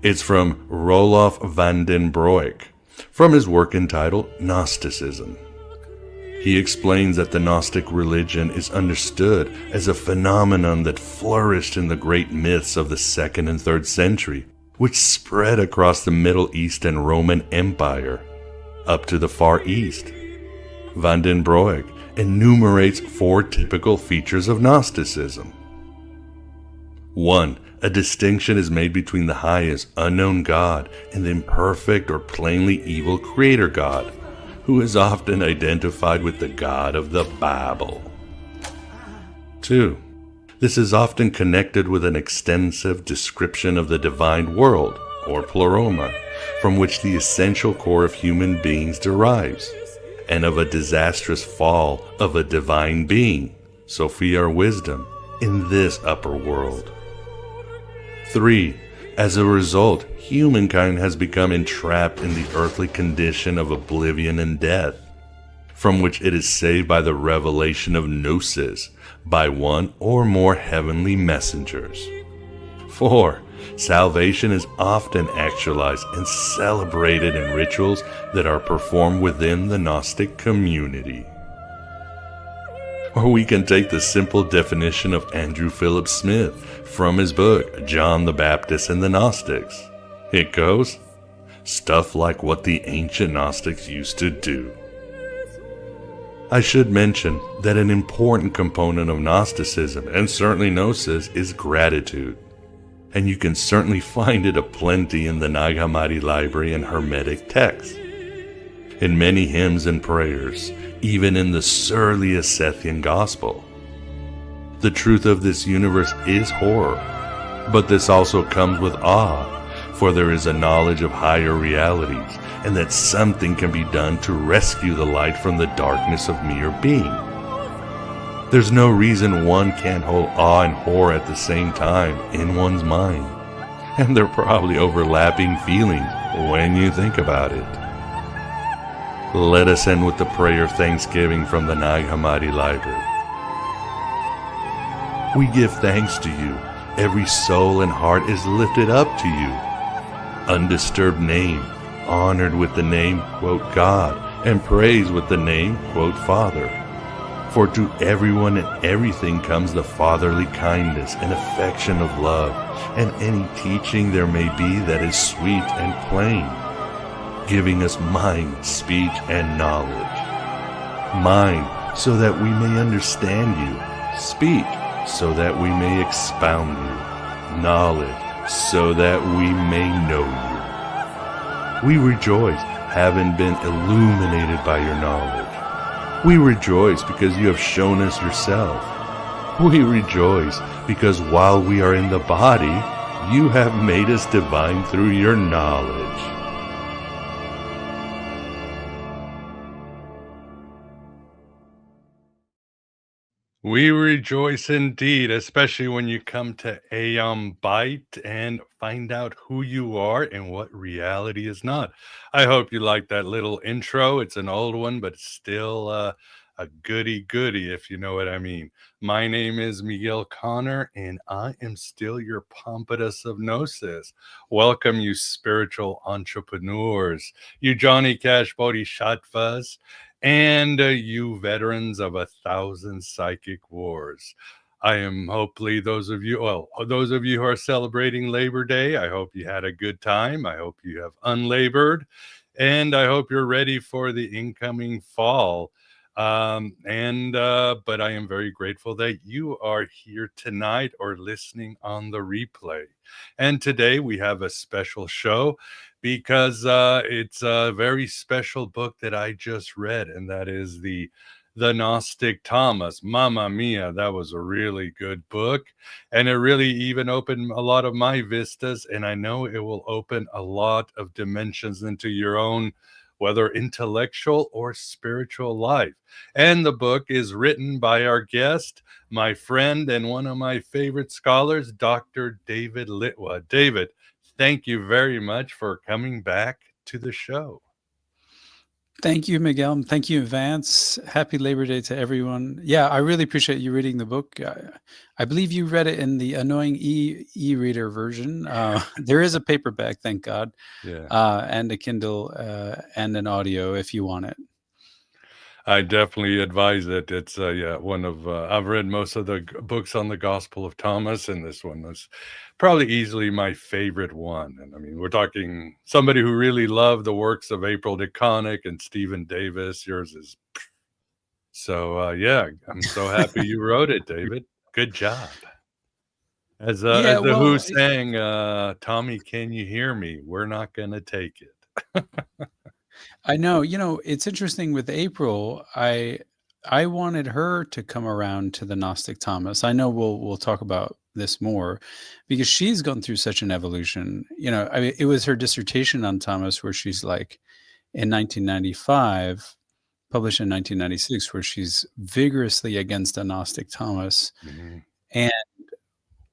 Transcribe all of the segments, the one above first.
It's from Roloff van den Broek, from his work entitled Gnosticism. He explains that the Gnostic religion is understood as a phenomenon that flourished in the great myths of the 2nd and 3rd century, which spread across the Middle East and Roman Empire, up to the Far East. Van den Broek enumerates 4 typical features of Gnosticism. 1. A distinction is made between the highest unknown God and the imperfect or plainly evil creator God, who is often identified with the God of the Bible. 2. This is often connected with an extensive description of the divine world, or pleroma, from which the essential core of human beings derives, and of a disastrous fall of a divine being, Sophia or wisdom, in this upper world. 3. As a result, humankind has become entrapped in the earthly condition of oblivion and death, from which it is saved by the revelation of gnosis by one or more heavenly messengers. 4. Salvation is often actualized and celebrated in rituals that are performed within the Gnostic community. Or we can take the simple definition of Andrew Philip Smith from his book, John the Baptist and the Gnostics. It goes, stuff like what the ancient Gnostics used to do. I should mention that an important component of Gnosticism, and certainly Gnosis, is gratitude. And you can certainly find it aplenty in the Nag Hammadi library and Hermetic texts. In many hymns and prayers, even in the surliest Sethian gospel. The truth of this universe is horror, but this also comes with awe, for there is a knowledge of higher realities, and that something can be done to rescue the light from the darkness of mere being. There's no reason one can't hold awe and horror at the same time in one's mind, and they're probably overlapping feelings when you think about it. Let us end with the prayer of thanksgiving from the Nag Hammadi library. We give thanks to you. Every soul and heart is lifted up to you. Undisturbed name, honored with the name, quote, God, and praised with the name, quote, Father. For to everyone and everything comes the fatherly kindness and affection of love, and any teaching there may be that is sweet and plain, giving us mind, speech, and knowledge. Mind, so that we may understand you. Speech, so that we may expound you. Knowledge, so that we may know you. We rejoice, having been illuminated by your knowledge. We rejoice because you have shown us yourself. We rejoice because while we are in the body, you have made us divine through your knowledge. We rejoice indeed, especially when you come to Aeon Byte and find out who you are and what reality is not. I hope you like that little intro. It's an old one, but it's still a goody goody, if you know what I mean. My name is Miguel Connor, and I am still your Pompatus of Gnosis. Welcome, you spiritual entrepreneurs, you Johnny Cash Bodhisattvas, and you veterans of 1,000 psychic wars. I am hopefully those of you who are celebrating Labor Day, I hope you had a good time. I hope you have unlabored, and I hope you're ready for the incoming fall. But I am very grateful that you are here tonight or listening on the replay. And today we have a special show because it's a very special book that I just read, and that is the Gnostic Thomas. Mamma mia, that was a really good book, and it really even opened a lot of my vistas, and I know it will open a lot of dimensions into your own, whether intellectual or spiritual life. And the book is written by our guest, my friend, and one of my favorite scholars, Dr. David Litwa. David, thank you very much for coming back to the show. Thank you, Miguel. Thank you, Vance. Happy Labor Day to everyone. Yeah, I really appreciate you reading the book. I believe you read it in the annoying e-reader version. There is a paperback, thank God, Yeah. and a Kindle and an audio if you want it. I definitely advise it. It's yeah, one of I've read most of the books on the Gospel of Thomas, and this one was probably easily my favorite one. And I mean, we're talking somebody who really loved the works of April DeConnick and Stephen Davis. Yours is so yeah. I'm so happy you wrote it, David. Good job. Yeah, As the Who well, sang, "Tommy, can you hear me? We're not gonna take it." I know, it's interesting with April. I wanted her to come around to the Gnostic Thomas. I know we'll talk about this more because she's gone through such an evolution. I mean, it was her dissertation on Thomas where she's like in 1995, published in 1996, where she's vigorously against a Gnostic Thomas. Mhm. And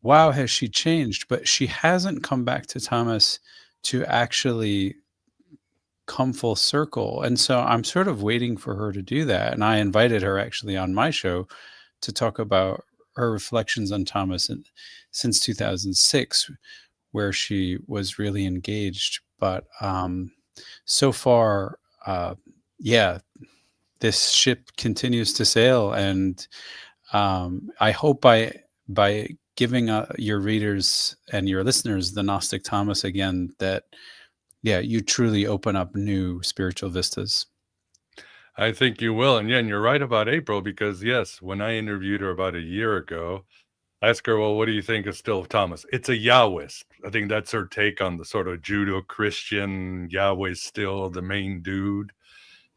wow, has she changed? But she hasn't come back to Thomas to actually come full circle. And so I'm sort of waiting for her to do that. And I invited her actually on my show to talk about her reflections on Thomas since 2006, where she was really engaged. But so far, yeah, this ship continues to sail. And I hope by giving your readers and your listeners the Gnostic Thomas again, that yeah, you truly open up new spiritual vistas. I think you will, and yeah, and you're right about April because yes, when I interviewed her about a year ago, I asked her, "Well, what do you think of still of Thomas?" It's a Yahwist. I think that's her take on the sort of Judo-Christian Yahweh's still the main dude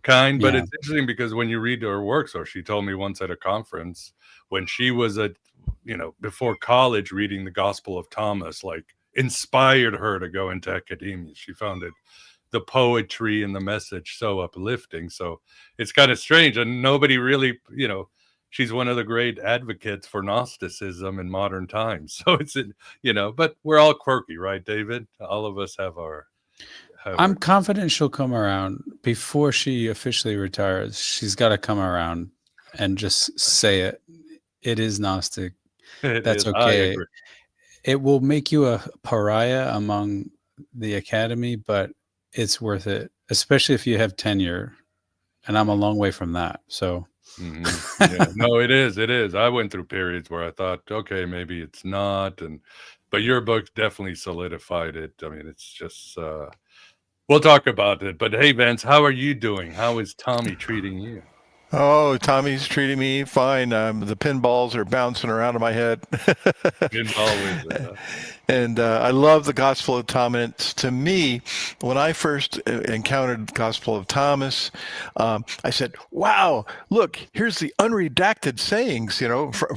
kind. But Yeah. it's interesting because when you read her works, or she told me once at a conference when she was before college, reading the Gospel of Thomas, like inspired her to go into academia. She found it the poetry and the message so uplifting. So it's kind of strange, and nobody really, she's one of the great advocates for Gnosticism in modern times. So but we're all quirky, right, David? All of us have I'm our. confident she'll come around before she officially retires. She's got to come around and just say it. It is Gnostic. It That's is. I okay. agree. It will make you a pariah among the academy, but it's worth it, especially if you have tenure. And I'm a long way from that. So, Yeah, no, it is. It is. I went through periods where I thought, okay, maybe it's not, but your book definitely solidified it. I mean, it's just. We'll talk about it. But hey, Vance, how are you doing? How is Tommy treating you? Oh, Tommy's treating me fine. The pinballs are bouncing around in my head. Pinball wizard. Huh? And I love the Gospel of Thomas. To me, when I first encountered the Gospel of Thomas, I said, wow, look, here's the unredacted sayings,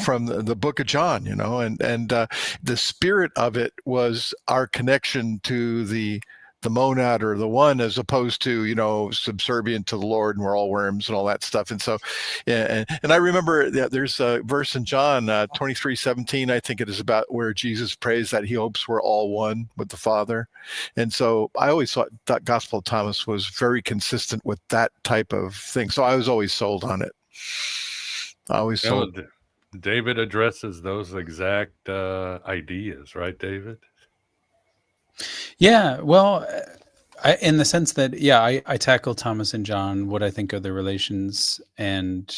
from the book of John, and the spirit of it was our connection to the monad or the one, as opposed to subservient to the Lord and we're all worms and all that stuff. And so and I remember that there's a verse in John 23:17, I think it is, about where Jesus prays that he hopes we're all one with the Father. And so I always thought that Gospel of Thomas was very consistent with that type of thing, so I was always sold on it. I always No, sold. David addresses those exact ideas, right, David? yeah, well, in the sense that, yeah, I tackle Thomas and John, what I think are the relations. And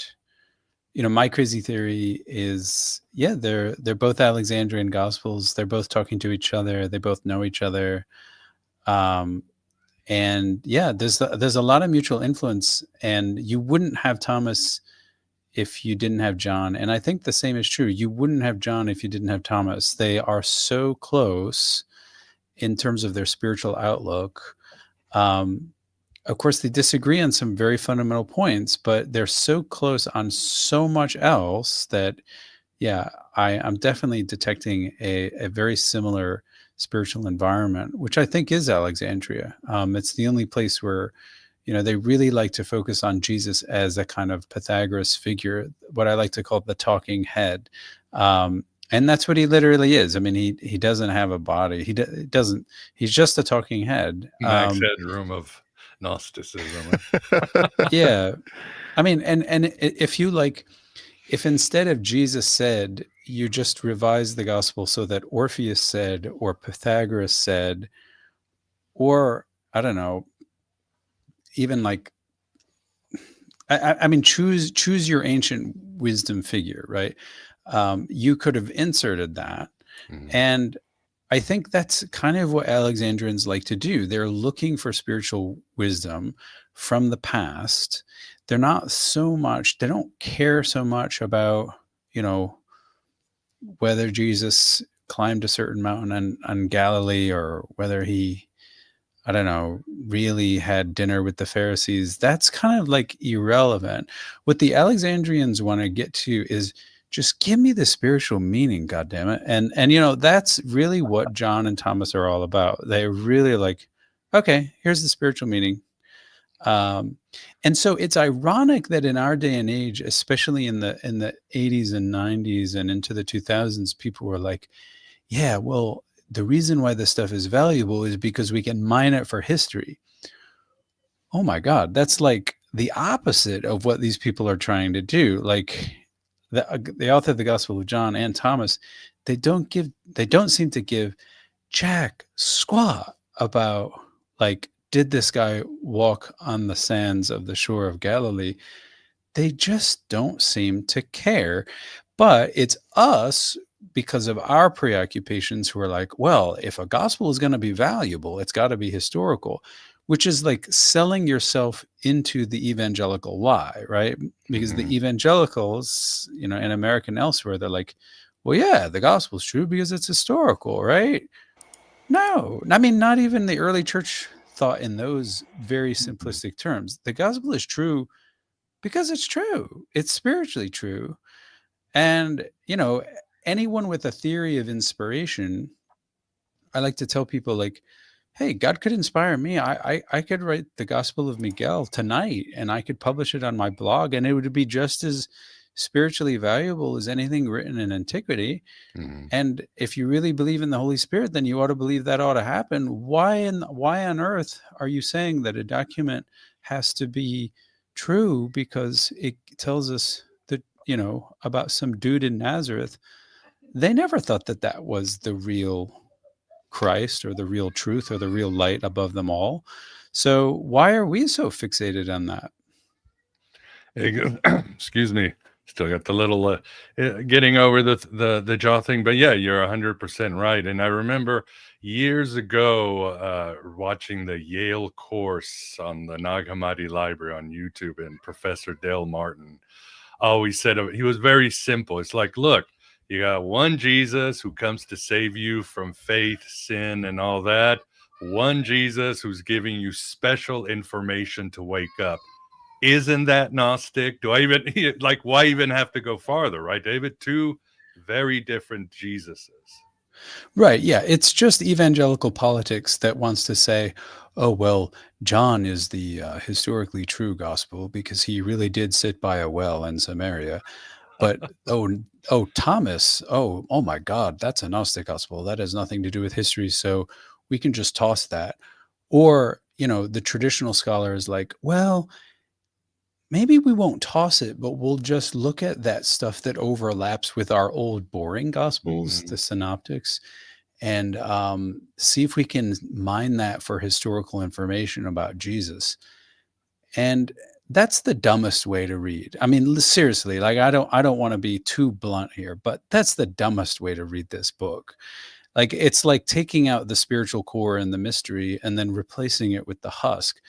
my crazy theory is, yeah, they're both Alexandrian gospels. They're both talking to each other. They both know each other. And yeah, there's a lot of mutual influence, and you wouldn't have Thomas if you didn't have John. And I think the same is true. You wouldn't have John if you didn't have Thomas. They are so close in terms of their spiritual outlook. Um, of course, they disagree on some very fundamental points, but they're so close on so much else that, yeah, I'm definitely detecting a very similar spiritual environment, which I think is Alexandria. It's the only place where, they really like to focus on Jesus as a kind of Pythagoras figure, what I like to call the talking head. And that's what he literally is. I mean, he doesn't have a body. He doesn't. He's just a talking head. Max headroom of Gnosticism. Yeah. I mean, and if you like, if instead of Jesus said, you just revise the gospel so that Orpheus said, or Pythagoras said, or I don't know, even like, I mean, choose your ancient wisdom figure, right? You could have inserted that. And I think that's kind of what Alexandrians like to do. They're looking for spiritual wisdom from the past. They're not so much, they don't care so much about, you know, whether Jesus climbed a certain mountain on Galilee, or whether he, I don't know, really had dinner with the Pharisees. That's kind of like irrelevant. What the Alexandrians want to get to is just give me the spiritual meaning, goddammit. And you know, that's really what John and Thomas are all about. They're really like, okay, here's the spiritual meaning. And so it's ironic that in our day and age, especially in the 80s and 90s and into the 2000s, people were like, yeah, well, the reason why this stuff is valuable is because we can mine it for history. Oh my God, that's like the opposite of what these people are trying to do. Like the author of the Gospel of John and Thomas, they don't seem to give jack squat about, like, did this guy walk on the sands of the shore of Galilee? They just don't seem to care. But it's us, because of our preoccupations, who are like, well, if a gospel is going to be valuable, it's got to be historical, which is like selling yourself into the evangelical lie, right? Because the evangelicals, you know, in America and elsewhere, they're like, well, yeah, the gospel is true because it's historical, right? No, I mean, not even the early church thought in those very simplistic terms. The gospel is true because it's true. It's spiritually true. And, you know, anyone with a theory of inspiration, I like to tell people, like, hey, God could inspire me. I could write the Gospel of Miguel tonight and I could publish it on my blog, and it would be just as spiritually valuable as anything written in antiquity. And if you really believe in the Holy Spirit, then you ought to believe that ought to happen. Why on earth are you saying that a document has to be true because it tells us that, you know, about some dude in Nazareth? They never thought that that was the real Christ or the real truth or the real light above them all. So why are we so fixated on that? Excuse me. Still got the little getting over the jaw thing, but yeah, you're 100% right. And I remember years ago watching the Yale course on the Nag Hammadi Library on YouTube, and Professor Dale Martin always said he was very simple. It's like, look, you got one Jesus who comes to save you from faith, sin, and all that. One Jesus who's giving you special information to wake up. Isn't that Gnostic? Do I even like, why even have to go farther, right, David? Two very different Jesuses. Right. Yeah. It's just evangelical politics that wants to say, oh, well, John is the historically true gospel because he really did sit by a well in Samaria. But Thomas, oh my God, that's a Gnostic gospel. That has nothing to do with history. So we can just toss that. Or, you know, the traditional scholar is like, well, maybe we won't toss it, but we'll just look at that stuff that overlaps with our old boring gospels, the synoptics, and see if we can mine that for historical information about Jesus. And that's the dumbest way to read. I mean, seriously, like, I don't want to be too blunt here, but that's the dumbest way to read this book. Like, it's like taking out the spiritual core and the mystery and then replacing it with the husk,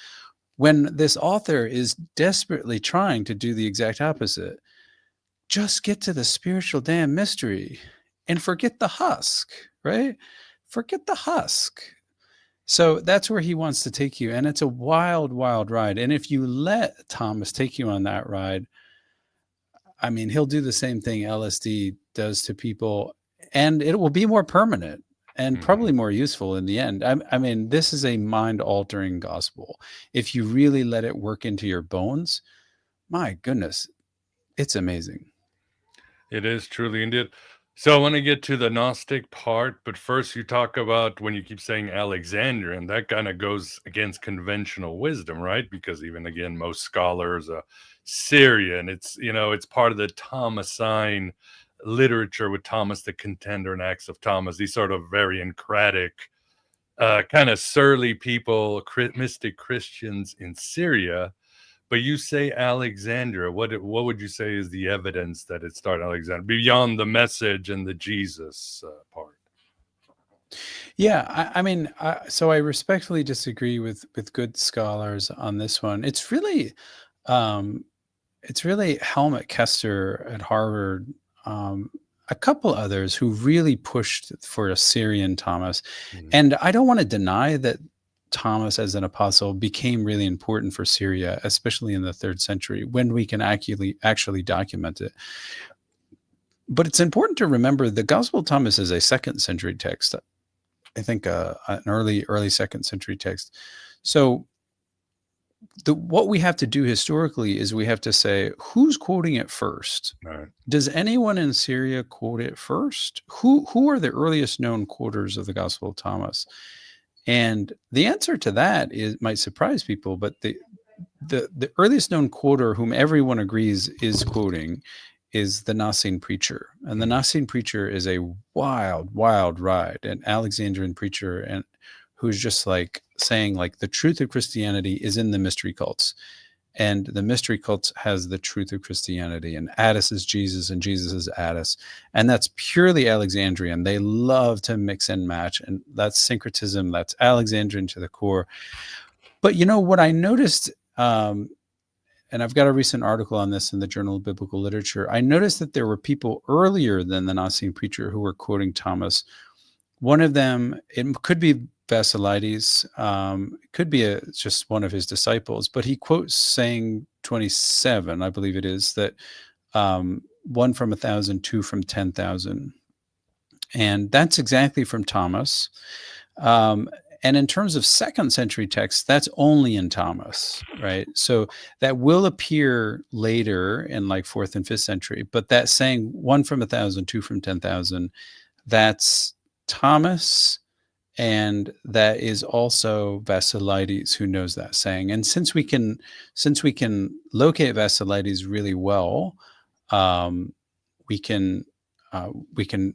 when this author is desperately trying to do the exact opposite. Just get to the spiritual damn mystery and forget the husk, right? Forget the husk. So that's where he wants to take you. And it's a wild, wild ride. And if you let Thomas take you on that ride, I mean, he'll do the same thing LSD does to people, and it will be more permanent and probably more useful in the end. I mean, this is a mind-altering gospel. If you really let it work into your bones, my goodness, it's amazing. It is truly indeed. So I want to get to the Gnostic part, but first you talk about when you keep saying Alexandrian, that kind of goes against conventional wisdom, right? Because even again, most scholars are Syrian. It's it's part of the Thomasine literature with Thomas the Contender and Acts of Thomas. These sort of very encratic, kind of surly people, mystic Christians in Syria. But you say Alexandria. What would you say is the evidence that it started Alexandria beyond the message and the Jesus part? Yeah, I mean, so I respectfully disagree with good scholars on this one. Um, it's really Helmut Kester at Harvard, a couple others who really pushed for a Syrian Thomas. Mhm. And I don't want to deny that Thomas as an apostle became really important for Syria, especially in the 3rd century, when we can actually document it. But it's important to remember the Gospel of Thomas is a 2nd century text. I think an early 2nd century text. So what we have to do historically is we have to say, who's quoting it first? Right. Does anyone in Syria quote it first? Who are the earliest known quoters of the Gospel of Thomas? And the answer to that might surprise people, but the earliest known quoter whom everyone agrees is quoting is the Nicene preacher. And the Nicene preacher is a wild, wild ride, an Alexandrian preacher, and who's just like saying like the truth of Christianity is in the mystery cults. And the mystery cults has the truth of Christianity, and Addis is Jesus and Jesus is Addis. And that's purely Alexandrian. They love to mix and match, and that's syncretism. That's Alexandrian to the core. But what I noticed, and I've got a recent article on this in the Journal of Biblical Literature, I noticed that there were people earlier than the Nicene preacher who were quoting Thomas. One of them, it could be Basilides, it could be just one of his disciples, but he quotes saying 27, I believe it is, that 1 from 1,000, 2 from 10,000. And that's exactly from Thomas. And in terms of 2nd century texts, that's only in Thomas, right? So that will appear later in like 4th and 5th century, but that saying 1 from 1,000, 2 from 10,000, that's Thomas, and that is also Basilides who knows that saying. And since we can locate Basilides really well, we can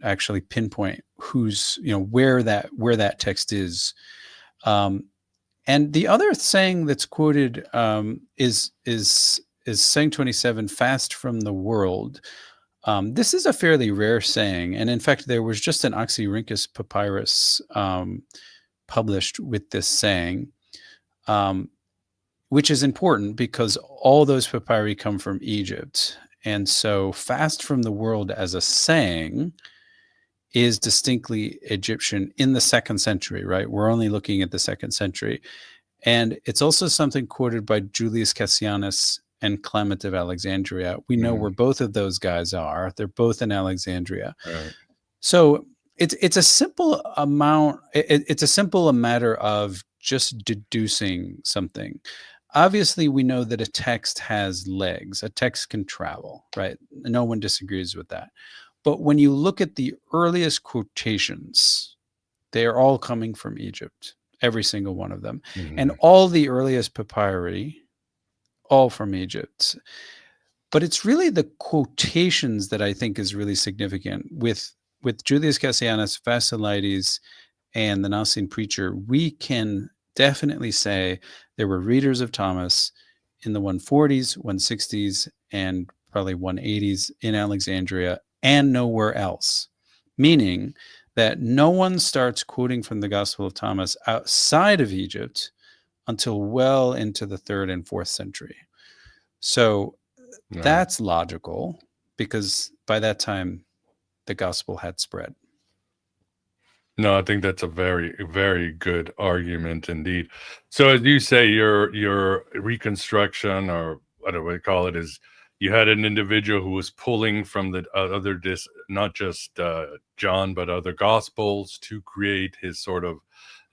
actually pinpoint who's where that text is. And the other saying that's quoted is saying 27, fast from the world. This is a fairly rare saying, and in fact, there was just an Oxyrhynchus papyrus published with this saying, which is important because all those papyri come from Egypt. And so fast from the world as a saying is distinctly Egyptian in the 2nd century, right? We're only looking at the 2nd century. And it's also something quoted by Julius Cassianus and Clement of Alexandria. We know where both of those guys are. They're both in Alexandria. Right. So it's a simple amount. It's a simple matter of just deducing something. Obviously, we know that a text has legs. A text can travel, right? No one disagrees with that. But when you look at the earliest quotations, they are all coming from Egypt, every single one of them. And all the earliest papyri, all from Egypt. But it's really the quotations that I think is really significant. With Julius Cassianus, Basilides, and the Nicene preacher, we can definitely say there were readers of Thomas in the 140s, 160s, and probably 180s in Alexandria and nowhere else, meaning that no one starts quoting from the Gospel of Thomas outside of Egypt until well into the 3rd and 4th century. So that's logical because by that time the gospel had spread. No, I think that's a very, very good argument indeed. So as you say, your reconstruction, or whatever we call it, is you had an individual who was pulling from the other not just John, but other gospels to create his sort of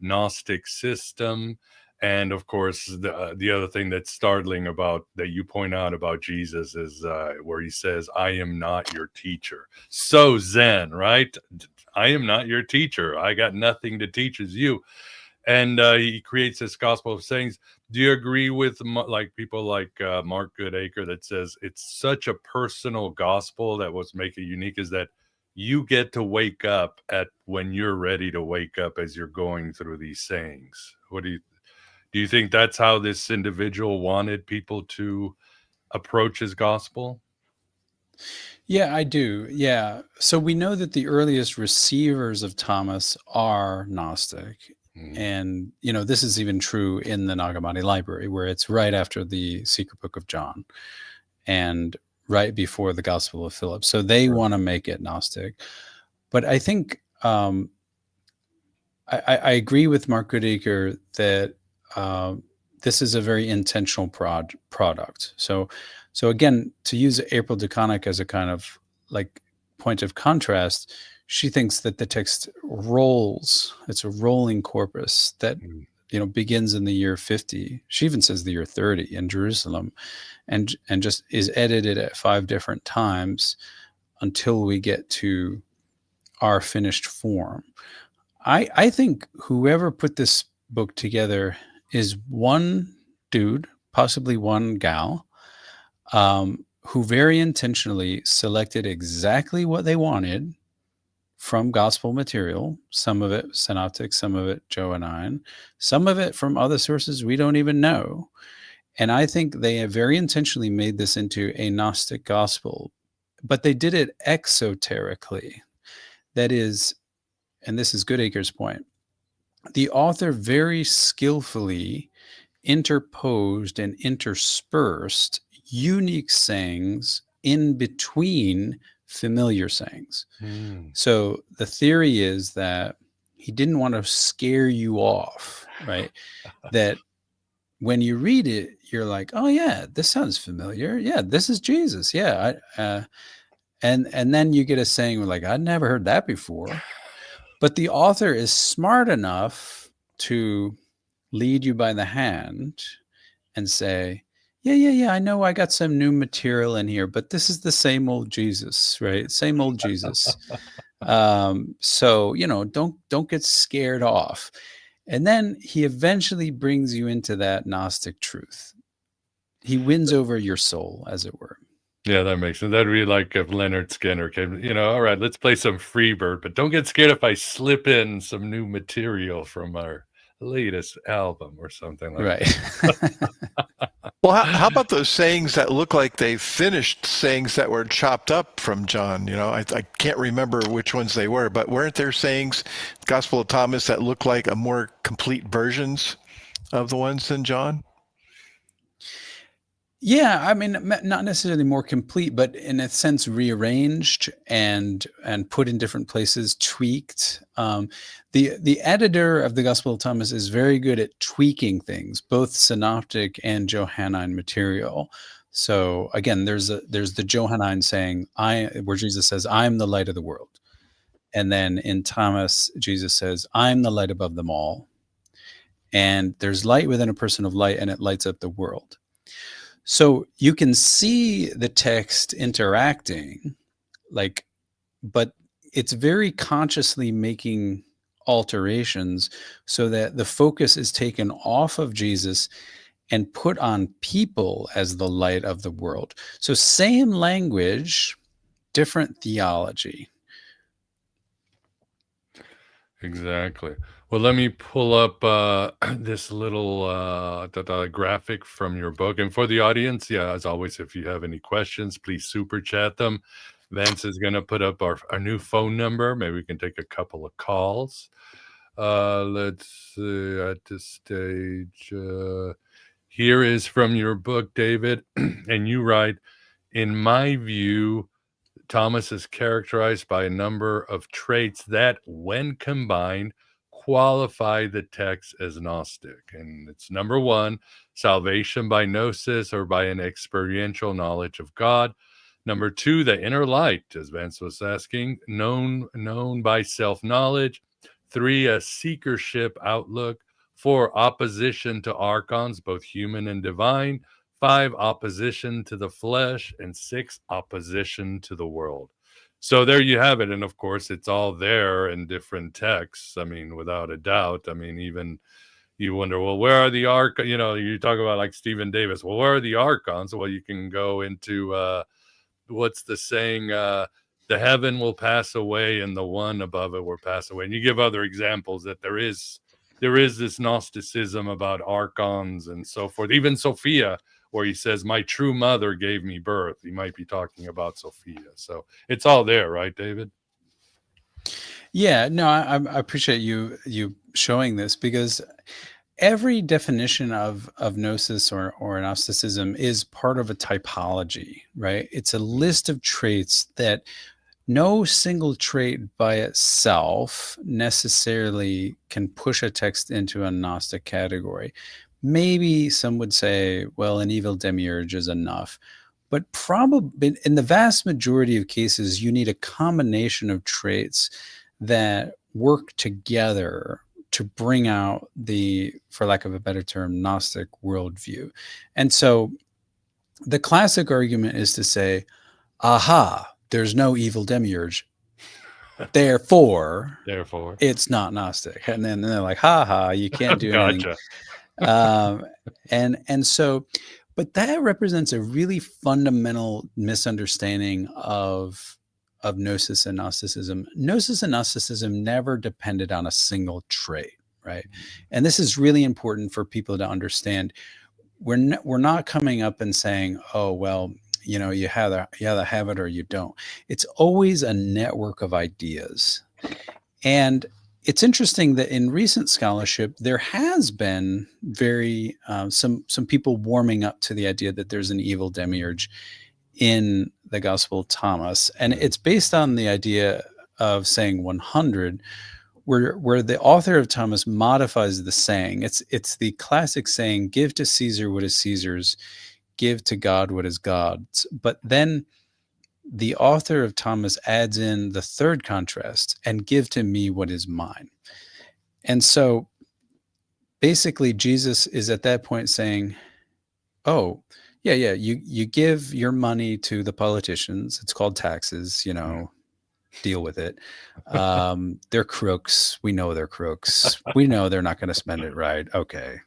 Gnostic system. And of course, the other thing that's startling about that you point out about Jesus is where he says, "I am not your teacher." So Zen, right? I am not your teacher. I got nothing to teach as you. And he creates this gospel of sayings. Do you agree with like people like Mark Goodacre that says it's such a personal gospel that what's make it unique is that you get to wake up at when you're ready to wake up as you're going through these sayings? What do you think that's how this individual wanted people to approach his gospel? Yeah, I do. Yeah. So we know that the earliest receivers of Thomas are Gnostic. Mm, And, this is even true in the Nag Hammadi library, where it's right after the Secret Book of John and right before the Gospel of Philip. So they right. want to make it Gnostic. But I think I agree with Mark Goodacre that this is a very intentional product. So again, to use April DeConnick as a kind of like point of contrast, she thinks that the text rolls. It's a rolling corpus that Mm. begins in the year 50. She even says the year 30 in Jerusalem, and just is edited at 5 different times until we get to our finished form. I think whoever put this book together is one dude, possibly one gal, who very intentionally selected exactly what they wanted from gospel material. Some of it synoptic, some of it Johannine, some of it from other sources we don't even know. And I think they have very intentionally made this into a Gnostic gospel, but they did it exoterically. That is, and this is Goodacre's point, the author very skillfully interposed and interspersed unique sayings in between familiar sayings. Mm. So the theory is that he didn't want to scare you off, right? That when you read it, you're like, oh yeah, this sounds familiar. Yeah, this is Jesus. Yeah. And then you get a saying like, I'd never heard that before. But the author is smart enough to lead you by the hand and say, yeah, I know I got some new material in here, but this is the same old Jesus, right? Same old Jesus. So, don't get scared off. And then he eventually brings you into that Gnostic truth. He wins over your soul, as it were. Yeah, that makes sense. That'd be like if Leonard Skinner came, all right, let's play some Freebird, but don't get scared if I slip in some new material from our latest album or something like Right. that. Well, how about those sayings that look like they finished sayings that were chopped up from John? I can't remember which ones they were, but weren't there sayings, Gospel of Thomas, that look like a more complete versions of the ones in John? Yeah, I mean, not necessarily more complete, but in a sense rearranged and put in different places, tweaked. The editor of the Gospel of Thomas is very good at tweaking things, both synoptic and Johannine material. So again, there's the Johannine saying, where Jesus says, "I'm the light of the world," and then in Thomas, Jesus says, "I'm the light above them all," and there's light within a person of light, and it lights up the world. So you can see the text interacting, but it's very consciously making alterations so that the focus is taken off of Jesus and put on people as the light of the world. So same language, different theology. Exactly. Well, let me pull up this little graphic from your book. And for the audience, yeah, as always, if you have any questions, please super chat them. Vance is going to put up our new phone number. Maybe we can take a couple of calls. Let's see at this stage. Here is from your book, David. And you write, in my view, Thomas is characterized by a number of traits that, when combined, qualify the text as Gnostic. And it's number one, salvation by gnosis or by an experiential knowledge of God. Number two, the inner light, as Vance was asking, known by self-knowledge. Three, a seekership outlook. 4, opposition to archons, both human and divine. 5, opposition to the flesh. And 6, opposition to the world. So there you have it. And of course, it's all there in different texts. I mean, without a doubt. I mean, even you wonder, well, where are the archons? You know, you talk about like Stephen Davis. Well, where are the archons? Well, you can go into what's the saying? The heaven will pass away and the one above it will pass away. And you give other examples that there is this Gnosticism about archons and so forth. Even Sophia, where he says, my true mother gave me birth. He might be talking about Sophia. So it's all there, right, David? Yeah, no, I appreciate you showing this, because every definition of gnosis or Gnosticism is part of a typology, right? It's a list of traits that no single trait by itself necessarily can push a text into a Gnostic category. Maybe some would say, well, an evil demiurge is enough. But probably in the vast majority of cases, you need a combination of traits that work together to bring out the, for lack of a better term, Gnostic worldview. And so the classic argument is to say, aha, there's no evil demiurge. Therefore, it's not Gnostic. And then they're like, ha ha, you can't do anything. And so, but that represents a really fundamental misunderstanding of Gnosis and Gnosticism. Gnosis and Gnosticism never depended on a single trait, right? And this is really important for people to understand. We're not coming up and saying, oh, well, you know, you either have it or you don't. It's always a network of ideas. And it's interesting that in recent scholarship, there has been some people warming up to the idea that there's an evil demiurge in the Gospel of Thomas. And it's based on the idea of saying 100, where the author of Thomas modifies the saying. It's the classic saying, give to Caesar what is Caesar's, give to God what is God's. But then the author of Thomas adds in the third contrast, and give to me what is mine. And so basically Jesus is at that point saying, oh, yeah, you give your money to the politicians. It's called taxes, you know, deal with it. They're crooks. We know they're crooks. We know they're not going to spend it right. Okay,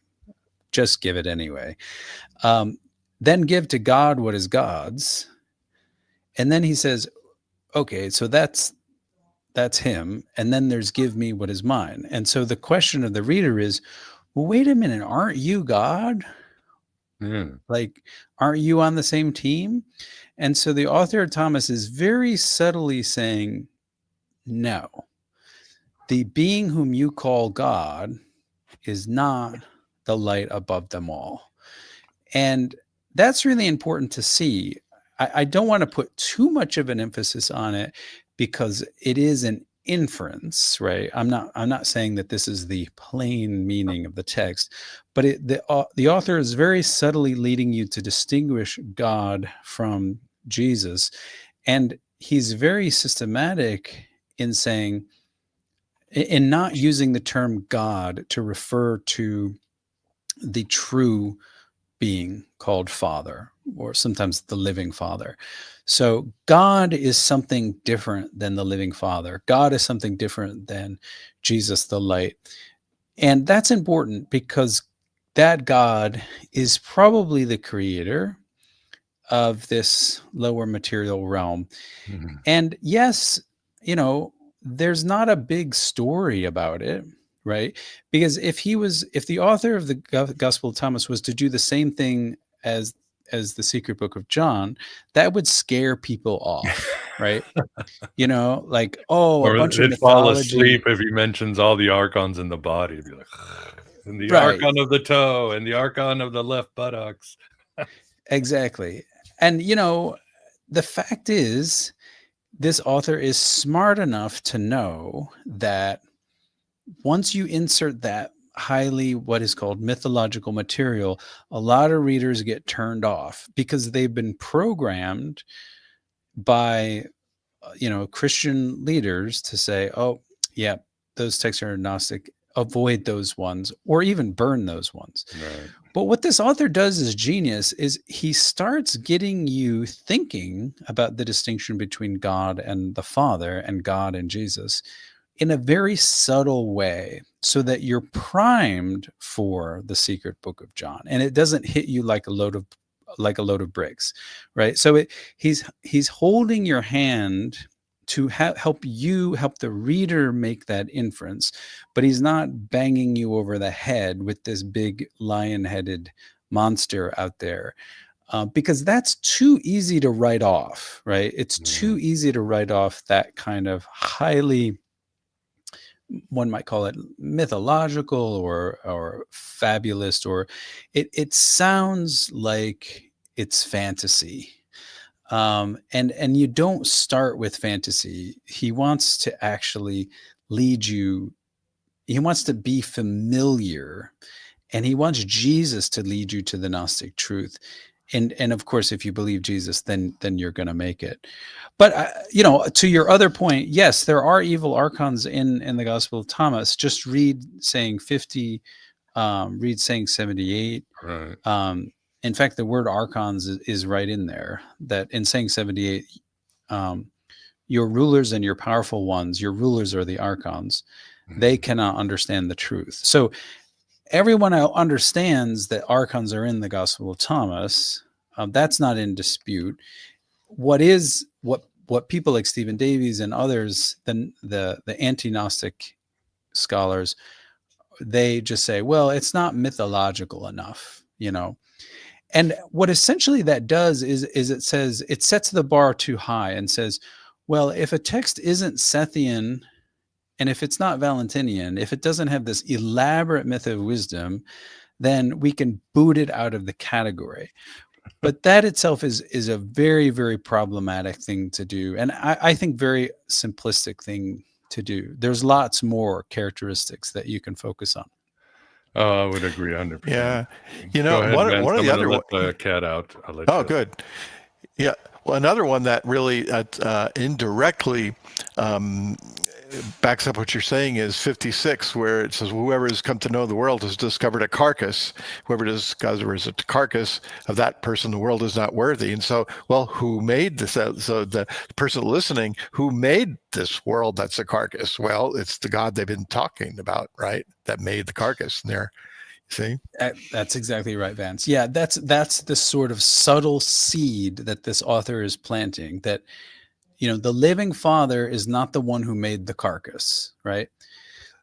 just give it anyway. Then give to God what is God's. And then he says, okay, so that's him. And then there's give me what is mine. And so the question of the reader is, well, wait a minute, aren't you God? Like, aren't you on the same team? And so the author of Thomas is very subtly saying, no, the being whom you call God is not the light above them all. And that's really important to see. I don't want to put too much of an emphasis on it, because it is an inference, right? I'm not saying that this is the plain meaning of the text, but the author is very subtly leading you to distinguish God from Jesus. And he's very systematic in saying, in not using the term God to refer to the true being called Father, or sometimes the living Father. So God is something different than the living Father. God is something different than Jesus the light. And that's important, because that God is probably the creator of this lower material realm. Mm-hmm. And yes, you know, there's not a big story about it, right? Because if the author of the Gospel of Thomas was to do the same thing as the secret book of John, that would scare people off, right? You know, like, oh, or a bunch of mythology. Fall asleep if he mentions all the archons in the body. It'd be like, and the archon of the toe and the archon of the left buttocks. Exactly. And, you know, the fact is, this author is smart enough to know that once you insert that highly what is called mythological material, a lot of readers get turned off, because they've been programmed by, you know, Christian leaders to say, oh, yeah, those texts are Gnostic. avoid those ones or even burn those ones. Right. But what this author does is genius, is he starts getting you thinking about the distinction between God and the Father and God and Jesus in a very subtle way, so that you're primed for the secret book of John, and it doesn't hit you like a load of bricks, right? So he's holding your hand to help the reader make that inference, but he's not banging you over the head with this big lion-headed monster out there, because that's too easy to write off, right? It's too easy to write off that kind of highly, one might call it mythological or fabulous, or it sounds like it's fantasy. And you don't start with fantasy. He wants to actually lead you. He wants to be familiar, and he wants Jesus to lead you to the Gnostic truth. And of course, if you believe Jesus, then you're going to make it. But to your other point, yes, there are evil archons in the Gospel of Thomas. Just read saying 50, read saying 78. Right. In fact, the word archons is right in there. That in saying 78, your rulers and your powerful ones, your rulers are the archons. They cannot understand the truth. So everyone understands that archons are in the Gospel of Thomas. That's not in dispute. What people like Stephen Davies and others, the anti-Gnostic scholars, they just say, well, it's not mythological enough, And what essentially that does is it sets the bar too high and says, well, if a text isn't Sethian, and if it's not Valentinian, if it doesn't have this elaborate myth of wisdom, then we can boot it out of the category. But that itself is a very, very problematic thing to do. And I think very simplistic thing to do. There's lots more characteristics that you can focus on. Oh, I would agree 100%. Yeah. Go ahead, Vance. One of I'm the gonna other let the cat out. I'll let Oh, you. good. Yeah. Well, another one that really indirectly backs up what you're saying is 56, where it says, whoever has come to know the world has discovered a carcass. Whoever discovers a carcass of that person, the world is not worthy. And so, well, who made this? So the person listening, who made this world that's a carcass? Well, it's the God they've been talking about, right? That made the carcass. And there, see? That's exactly right, Vance. Yeah, that's the sort of subtle seed that this author is planting, that the living Father is not the one who made the carcass, right?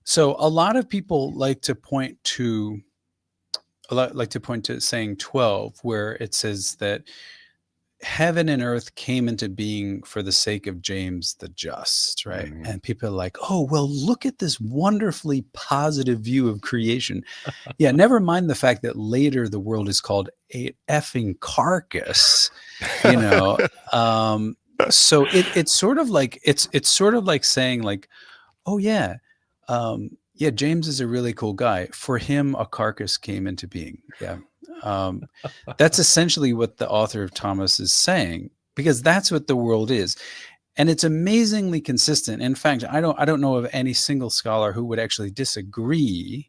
So a lot of people like to point to saying 12, where it says that heaven and earth came into being for the sake of James the Just, right? Mhm. And people are like, oh, well, look at this wonderfully positive view of creation. Yeah, never mind the fact that later the world is called a effing carcass, So it's sort of like saying like, oh yeah, James is a really cool guy. For him, a carcass came into being. Yeah. That's essentially what the author of Thomas is saying, because that's what the world is. And it's amazingly consistent. In fact, I don't know of any single scholar who would actually disagree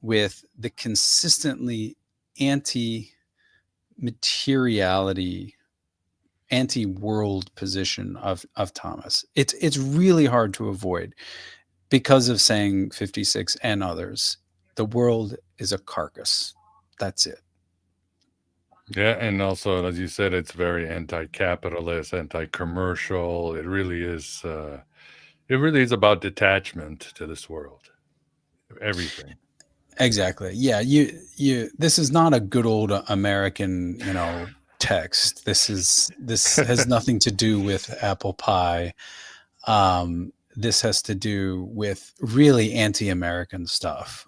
with the consistently anti-materiality, anti-world position of Thomas. It's really hard to avoid because of saying 56 and others. The world is a carcass. That's it. Yeah, and also, as you said, it's very anti-capitalist, anti-commercial. It really is. It really is about detachment to this world. Everything. Exactly. Yeah. This is not a good old American, text. This has nothing to do with apple pie. This has to do with really anti-American stuff.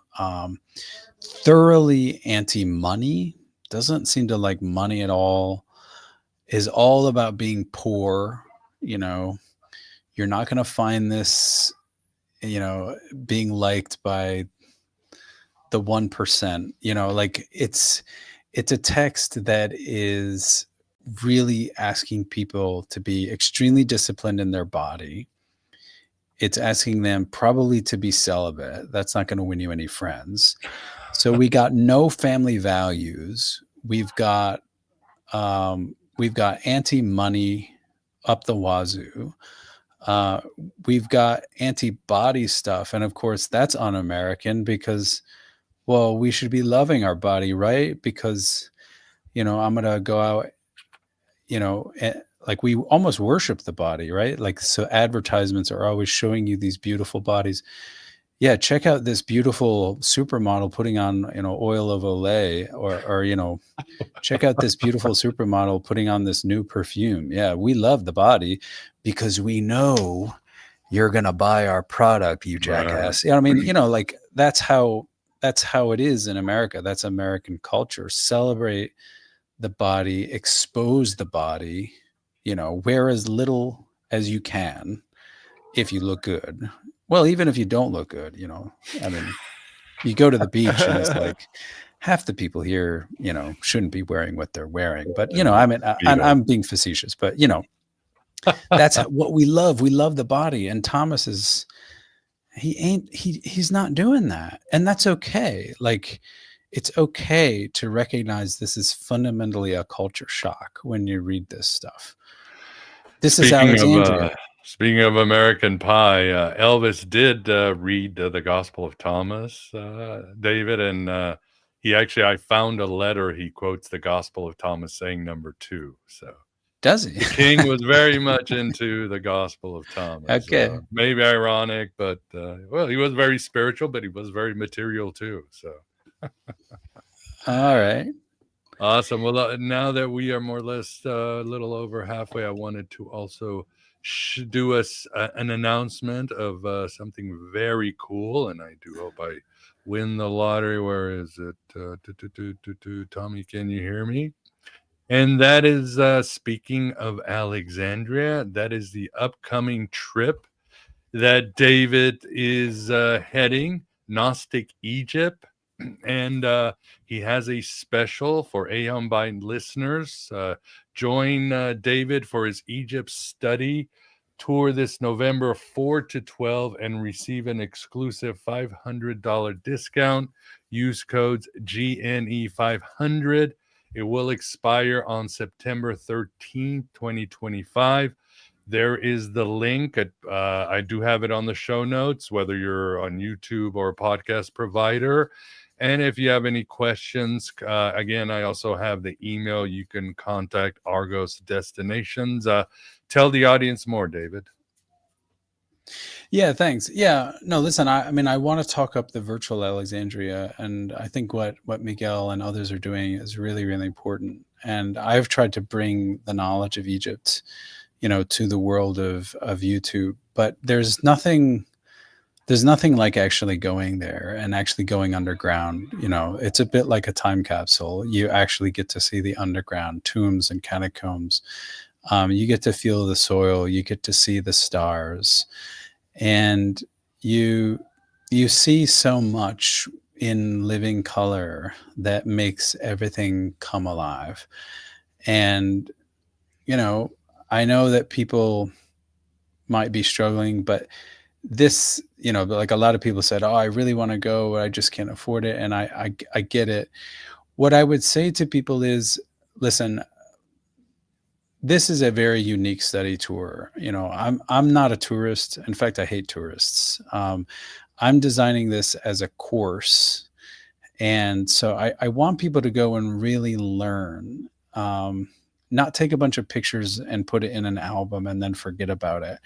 Thoroughly anti-money. Doesn't seem to like money at all. Is all about being poor. You're not going to find this, being liked by the 1%. Like it's a text that is really asking people to be extremely disciplined in their body. It's asking them probably to be celibate. That's not going to win you any friends. So we got no family values. We've got anti-money up the wazoo. We've got anti-body stuff, and of course that's un-American because, well, we should be loving our body, right? Because, I'm gonna go out, like we almost worship the body, right? Like, so advertisements are always showing you these beautiful bodies. Yeah, check out this beautiful supermodel putting on, oil of Olay, or check out this beautiful supermodel putting on this new perfume. Yeah, we love the body because we know you're gonna buy our product, you jackass. Right. I mean, like that's how it is in America. That's American culture. Celebrate the body, expose the body, wear as little as you can if you look good. Well, even if you don't look good, I mean, you go to the beach and it's like half the people here, shouldn't be wearing what they're wearing. But, I mean, I'm being facetious, but, that's what we love. We love the body. And Thomas he's not doing that. And that's okay. Like, it's okay to recognize this is fundamentally a culture shock when you read this stuff. This is Alexandria. Speaking of American Pie, Elvis did read the Gospel of Thomas, David, and I found a letter. He quotes the Gospel of Thomas saying number 2. So does he? The king was very much into the Gospel of Thomas. Okay. Maybe ironic, but well, he was very spiritual, but he was very material too. So. All right. Awesome. Well, now that we are more or less a little over halfway, I wanted to also do us an announcement of something very cool, and I do hope I win the lottery. Where is it? Tommy, can you hear me? And that is, speaking of Alexandria, that is the upcoming trip that David is heading, Gnostic Egypt. And he has a special for Aeon Bind listeners. Join David for his Egypt study tour this November 4 to 12 and receive an exclusive $500 discount. Use codes GNE500. It will expire on September 13th, 2025. There is the link. I do have it on the show notes, whether you're on YouTube or a podcast provider. And if you have any questions, again, I also have the email. You can contact Argos Destinations. Tell the audience more, David. Yeah, thanks. Yeah, no, listen, I mean, I want to talk up the virtual Alexandria, and I think what Miguel and others are doing is really, really important. And I've tried to bring the knowledge of Egypt, to the world of YouTube, but there's nothing like actually going there and actually going underground. It's a bit like a time capsule. You actually get to see the underground tombs and catacombs. You get to feel the soil, you get to see the stars, and you see so much in living color that makes everything come alive. And, I know that people might be struggling, but this, like a lot of people said, oh, I really want to go, but I just can't afford it. And I get it. What I would say to people is, listen, this is a very unique study tour. I'm not a tourist. In fact, I hate tourists. I'm designing this as a course. And so I want people to go and really learn, not take a bunch of pictures and put it in an album and then forget about it.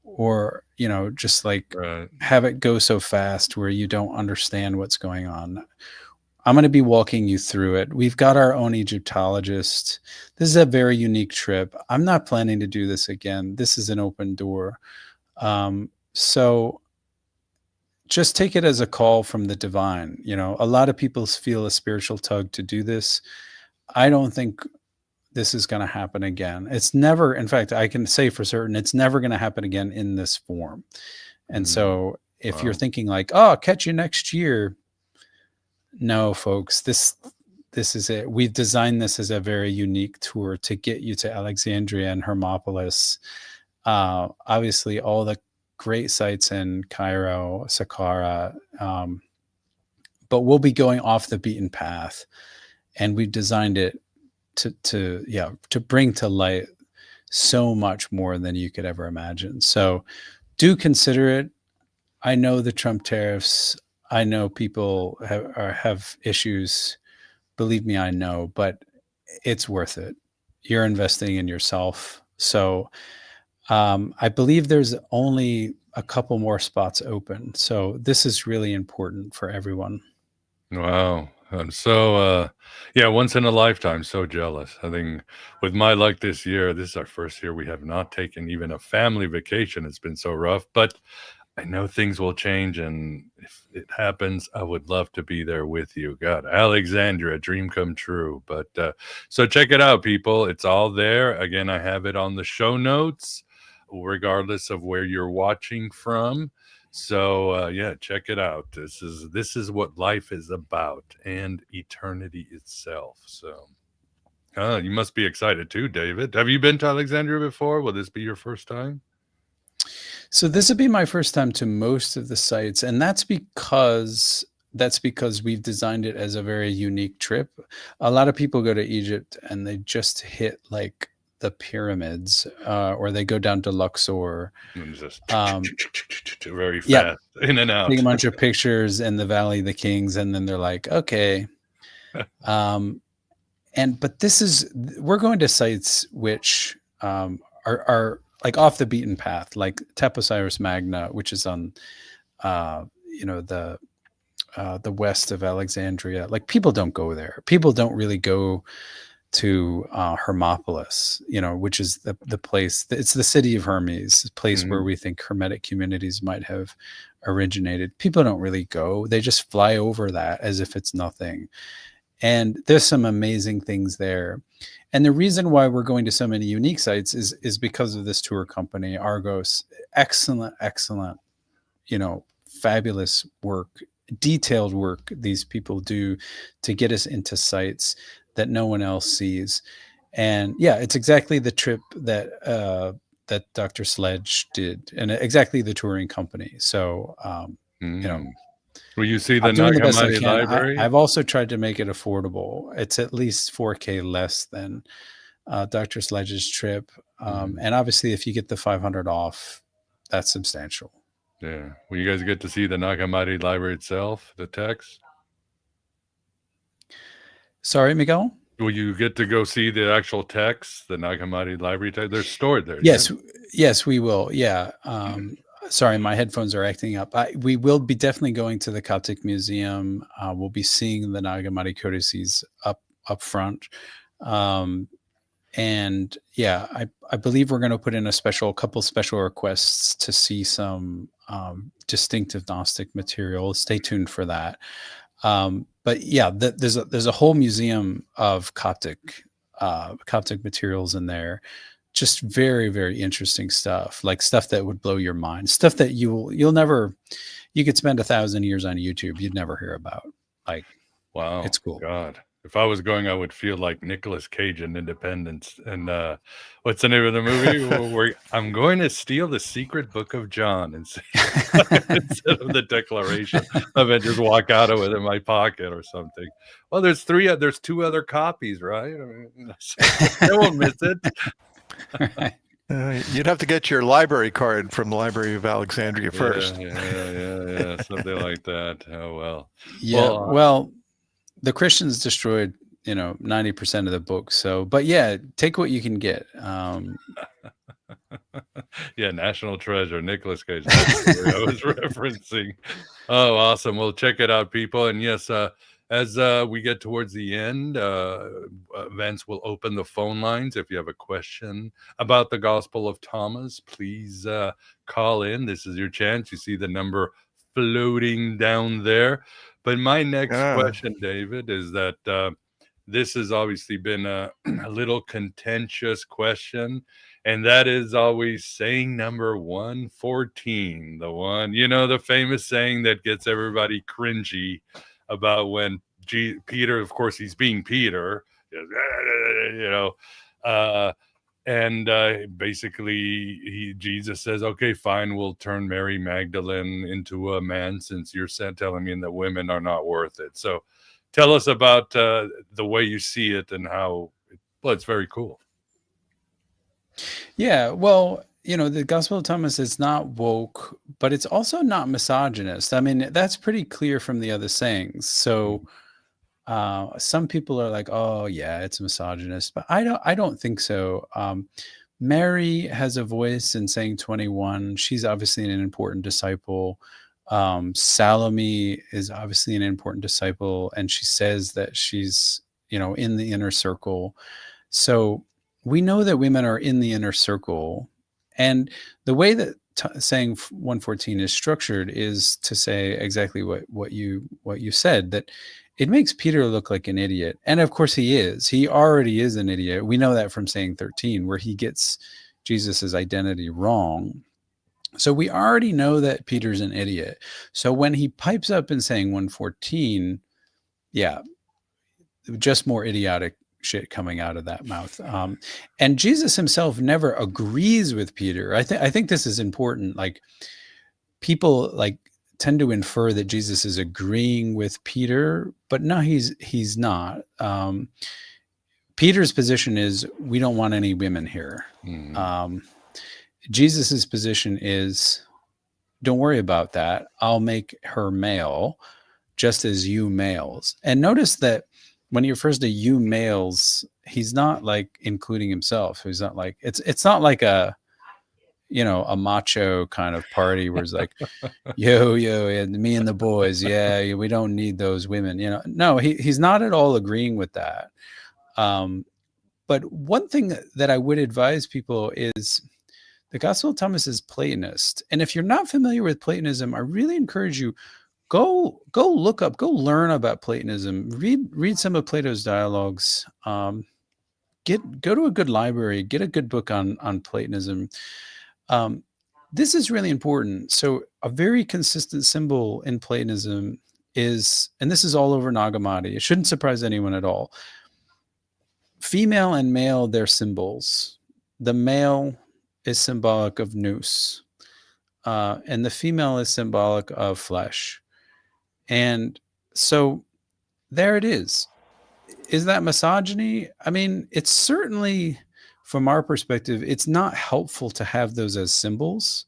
Or, just like have it go so fast where you don't understand what's going on. I'm going to be walking you through it. We've got our own Egyptologist. This is a very unique trip. I'm not planning to do this again. This is an open door. So just take it as a call from the divine. A lot of people feel a spiritual tug to do this. I don't think this is going to happen again. It's never, in fact, I can say for certain, it's never going to happen again in this form. And so if you're thinking like, oh, I'll catch you next year. No, folks, this is it. We've designed this as a very unique tour to get you to Alexandria and Hermopolis. Obviously all the great sites in Cairo, Saqqara, but we'll be going off the beaten path, and we've designed it to bring to light so much more than you could ever imagine. So do consider it. I know the Trump tariffs. I know people have issues. Believe me, I know, but it's worth it. You're investing in yourself. So I believe there's only a couple more spots open. So this is really important for everyone. Wow. I'm so, yeah, once in a lifetime. So jealous. I think with my luck this year, this is our first year we have not taken even a family vacation. It's been so rough, but I know things will change. And if it happens, I would love to be there with you. God, Alexandria, dream come true. But so check it out, people. It's all there. Again, I have it on the show notes, regardless of where you're watching from. So yeah, check it out. This is what life is about, and eternity itself. So you must be excited too, David. Have you been to Alexandria before? Will this be your first time? So this would be my first time to most of the sites, and that's because we've designed it as a very unique trip. A lot of people go to Egypt and they just hit like the pyramids, or they go down to Luxor. And just Um, very fast, yeah, in and out. take a bunch of pictures in the Valley of the Kings, and then they're like, okay. But we're going to sites which are like off the beaten path, like Taposiris Magna, which is on the west of Alexandria. Like people don't go there. People don't really go to Hermopolis, which is the place. It's the city of Hermes, the place where we think Hermetic communities might have originated. People don't really go. They just fly over that as if it's nothing. And there's some amazing things there. And the reason why we're going to so many unique sites is because of this tour company, Argos. Excellent, fabulous work, detailed work these people do to get us into sites that no one else sees. And yeah, it's exactly the trip that Dr. Sledge did, and exactly the touring company. So, Will you see the I'm doing the Nag best I Hammadi can. library? I've also tried to make it affordable. It's at least 4K less than Dr. Sledge's trip. And obviously, if you get the 500 off, that's substantial. Yeah. Will you guys get to see the Nag Hammadi library itself, the text? Sorry, Miguel? Will you get to go see the actual text, the Nag Hammadi library text? They're stored there. Yes. Yes, we will. Yeah. Sorry, my headphones are acting up. We will be definitely going to the Coptic Museum. We'll be seeing the Nag Hammadi codices up front. And yeah, I believe we're going to put in a couple special requests to see some distinctive Gnostic material. Stay tuned for that. But yeah, there's a whole museum of Coptic materials in there. Just very, very interesting stuff, like stuff that would blow your mind, stuff that you could spend 1,000 years on YouTube, you'd never hear about. Like, wow, it's cool. God, if I was going, I would feel like Nicolas Cage in Independence. And what's the name of the movie? Where I'm going to steal the secret book of John instead of the Declaration. I mean, just walk out of it in my pocket or something. Well, there's 2 other copies, right? I mean, I won't miss it. You'd have to get your library card from the Library of Alexandria first. Yeah, something like that. Oh, well. Yeah, well, the Christians destroyed 90% of the book. So, but yeah, take what you can get. Yeah, National Treasure, Nicolas Cage. That's what I was referencing. Oh, awesome. Well, check it out, people. And yes, as we get towards the end, Vince will open the phone lines. If you have a question about the Gospel of Thomas, please call in. This is your chance. You see the number floating down there. But my next question, David, is that this has obviously been a little contentious question. And that is always saying number 114, the one, the famous saying that gets everybody cringy about when Peter, of course, he's being Peter, And basically, Jesus says, "Okay, fine, we'll turn Mary Magdalene into a man since you're telling me that women are not worth it." So, tell us about the way you see it and how. Well, it's very cool. Yeah, well, the Gospel of Thomas is not woke, but it's also not misogynist. I mean, that's pretty clear from the other sayings. So, some people are like, "Oh, yeah, it's misogynist," but I don't think so. Mary has a voice in saying 21. She's obviously an important disciple. Salome is obviously an important disciple, and she says that she's, in the inner circle. So we know that women are in the inner circle. And the way that saying 114 is structured is to say exactly what you said, that it makes Peter look like an idiot. And of course he is. He already is an idiot. We know that from saying 13, where he gets Jesus's identity wrong. So we already know that Peter's an idiot. So when he pipes up in saying 114, yeah, just more idiotic shit coming out of that mouth. And Jesus himself never agrees with Peter. I think this is important. Like, people tend to infer that Jesus is agreeing with Peter, but no, he's not. Peter's position is, we don't want any women here. Mhm. Jesus's position is, don't worry about that. I'll make her male, just as you males. And notice that when he refers to you males, he's not like including himself. He's not like, it's not like a macho kind of party where it's like, yo, and me and the boys, yeah, we don't need those women. No, he's not at all agreeing with that. But one thing that I would advise people is, the Gospel of Thomas is Platonist. And if you're not familiar with Platonism, I really encourage you, go look up, go learn about Platonism, read some of Plato's dialogues, go to a good library, get a good book on Platonism. This is really important. So a very consistent symbol in Platonism is, and this is all over Nag Hammadi, it shouldn't surprise anyone at all, female and male, they're symbols. The male is symbolic of nous, and the female is symbolic of flesh. And so there it is. Is that misogyny? I mean, it's certainly, from our perspective, it's not helpful to have those as symbols,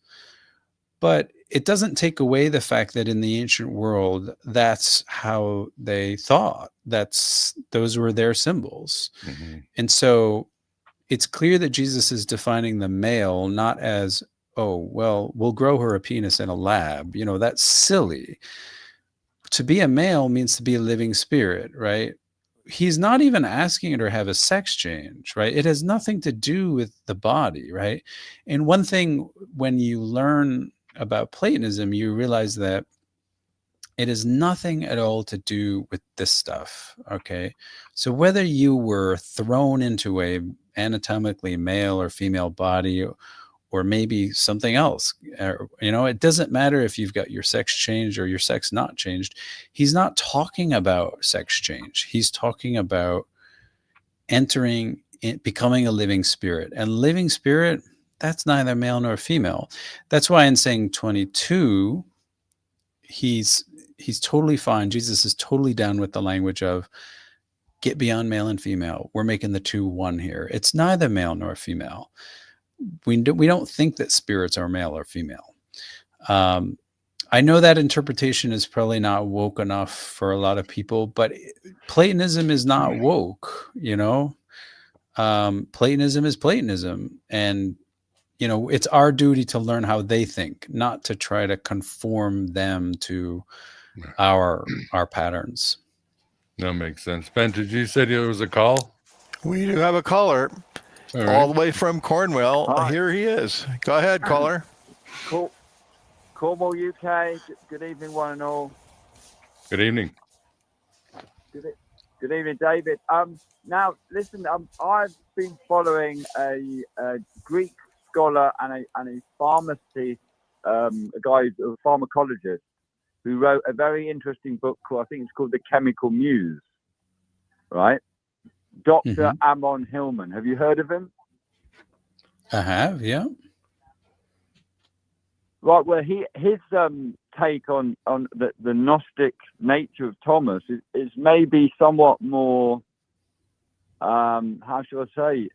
but it doesn't take away the fact that in the ancient world, that's how they thought. Those were their symbols. Mhm. And so it's clear that Jesus is defining the male not as, oh, well, we'll grow her a penis in a lab. That's silly. To be a male means to be a living spirit, right? He's not even asking her to have a sex change, right? It has nothing to do with the body, right? And one thing, when you learn about Platonism, you realize that it has nothing at all to do with this stuff, okay? So whether you were thrown into a anatomically male or female body, or maybe something else, it doesn't matter if you've got your sex changed or your sex not changed. He's not talking about sex change. He's talking about becoming a living spirit. And living spirit, that's neither male nor female. That's why in saying 22, he's totally fine. Jesus is totally down with the language of, get beyond male and female. We're making the two one here. It's neither male nor female. We don't think that spirits are male or female. I know that interpretation is probably not woke enough for a lot of people, but Platonism is not woke, Platonism is Platonism. And, it's our duty to learn how they think, not to try to conform them to our patterns. That makes sense. Ben, did you say there was a call? We do have a caller all the way from Cornwall. Hi. Here he is. Go ahead, caller. Cornwall, UK. Good evening, one and all. Good evening. Good evening, David. Now, listen. I've been following a Greek scholar and a pharmacy, a pharmacologist, who wrote a very interesting book called, I think it's called The Chemical Muse, right? Dr. Amon Hillman. Have you heard of him? I have, yeah. Right. Well, his take on the Gnostic nature of Thomas is maybe somewhat more, how should I say,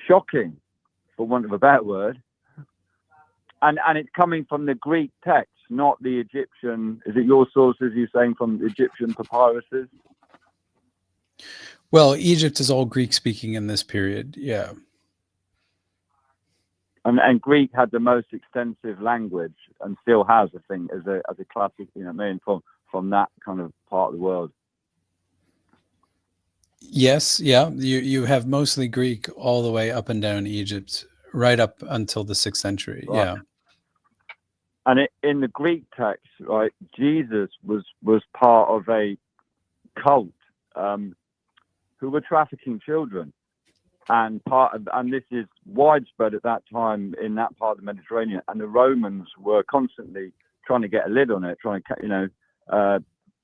shocking, for want of a better word. And it's coming from the Greek text, not the Egyptian. Is it your sources you're saying from the Egyptian papyruses? Well, Egypt is all Greek speaking in this period. Yeah. And Greek had the most extensive language and still has, I think, as a classic, you know what I mean, from that kind of part of the world. Yes, yeah. You have mostly Greek all the way up and down Egypt, right up until the 6th century. Right. Yeah. And in the Greek text, right, Jesus was part of a cult who were trafficking children, and this is widespread at that time in that part of the Mediterranean, and the Romans were constantly trying to get a lid on it,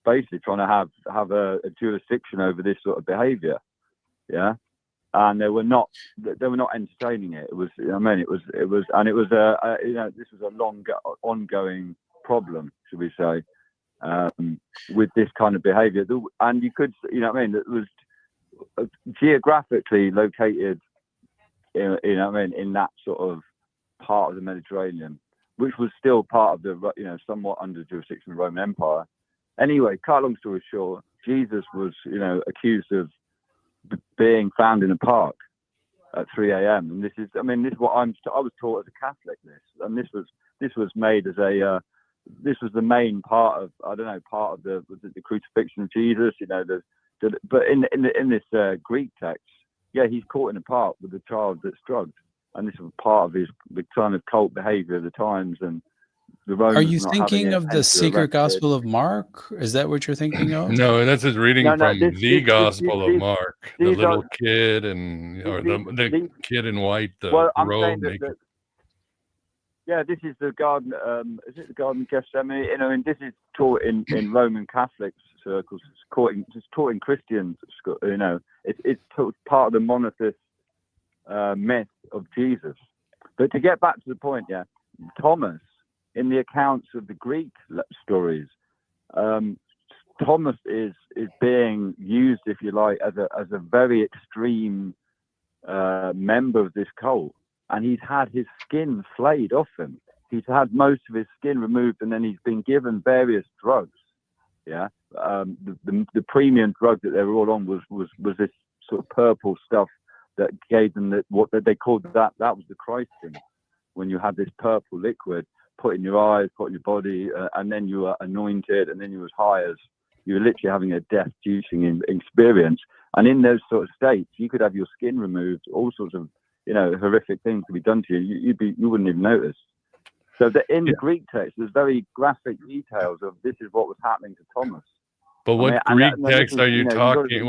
basically trying to have a jurisdiction over this sort of behaviour, yeah. And they were not entertaining it. It was, I mean, it was, this was a long ongoing problem, should we say, with this kind of behaviour. And you could, you know what I mean, it was geographically located, you know what I mean, in that sort of part of the Mediterranean, which was still part of the, you know, somewhat under jurisdiction of the Roman Empire. Anyway, cut long story short, Jesus was, you know, accused of being found in a park at 3 a.m. And this is what I was taught as a Catholic. And this was made as this was the main part of, I don't know, part of the crucifixion of Jesus. You know, but in this Greek text, yeah, he's caught in a park with a child that's drugged, and this was part of the kind of cult behavior of the times. And the Romans Are you not thinking having it, of the hence they secret arrested. Gospel of Mark? Is that what you're thinking of? No, that's his reading from the Gospel of Mark. The little kid or the kid in white, the robe. Yeah, this is the garden. Is it the Garden of Gethsemane? You know, and this is taught in Roman Catholic circles. It's taught in Christian. You know, it's part of the monotheist myth of Jesus. But to get back to the point, yeah, Thomas, in the accounts of the Greek stories, Thomas is being used, if you like, as a very extreme member of this cult. And he's had his skin flayed off him. He's had most of his skin removed, and then he's been given various drugs. Yeah, the premium drug that they were all on was this sort of purple stuff that gave them what they called that was the Christing, when you had this purple liquid put in your eyes, put in your body, and then you were anointed, and then you was high as you were literally having a death-inducing experience. And in those sort of states, you could have your skin removed, all sorts of, you know, horrific things to be done to you. You wouldn't even notice. So that in the Greek text, there's very graphic details of this is what was happening to Thomas. But what Greek text are you talking?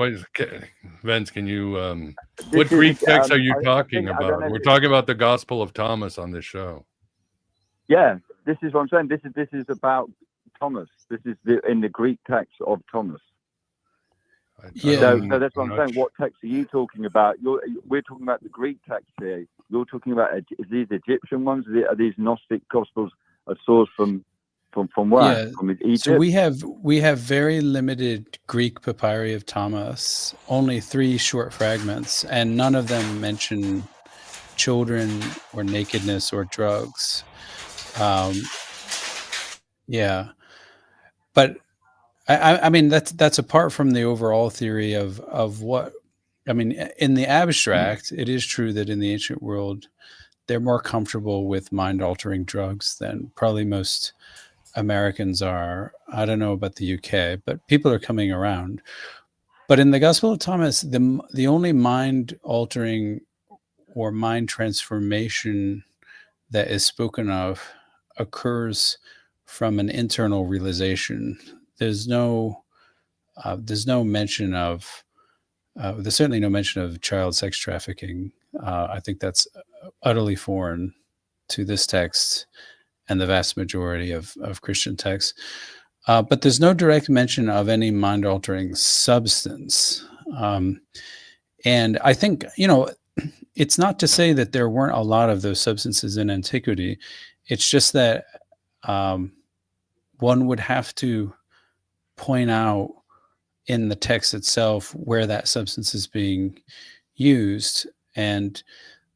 Vince, can you? What Greek text are you talking about? We're talking about the Gospel of Thomas on this show. Yeah, this is what I'm saying. This is about Thomas. This is in the Greek text of Thomas. Yeah. So that's what I'm saying. What text are you talking about? We're talking about the Greek text here. You're talking about, is these Egyptian ones? Are these Gnostic Gospels a source from where? Yeah. From Egypt? So we have very limited Greek papyri of Thomas, only 3 short fragments, and none of them mention children or nakedness or drugs. Yeah, but I mean that's apart from the overall theory of what, I mean, in the abstract, it is true that in the ancient world they're more comfortable with mind-altering drugs than probably most Americans are. I don't know about the UK, but people are coming around. But in the Gospel of Thomas, the only mind-altering or mind transformation that is spoken of occurs from an internal realization. There's mention of there's certainly no mention of child sex trafficking. I think that's utterly foreign to this text and the vast majority of Christian texts. But there's no direct mention of any mind-altering substance. And I think, you know, it's not to say that there weren't a lot of those substances in antiquity. It's just that one would have to point out in the text itself where that substance is being used. And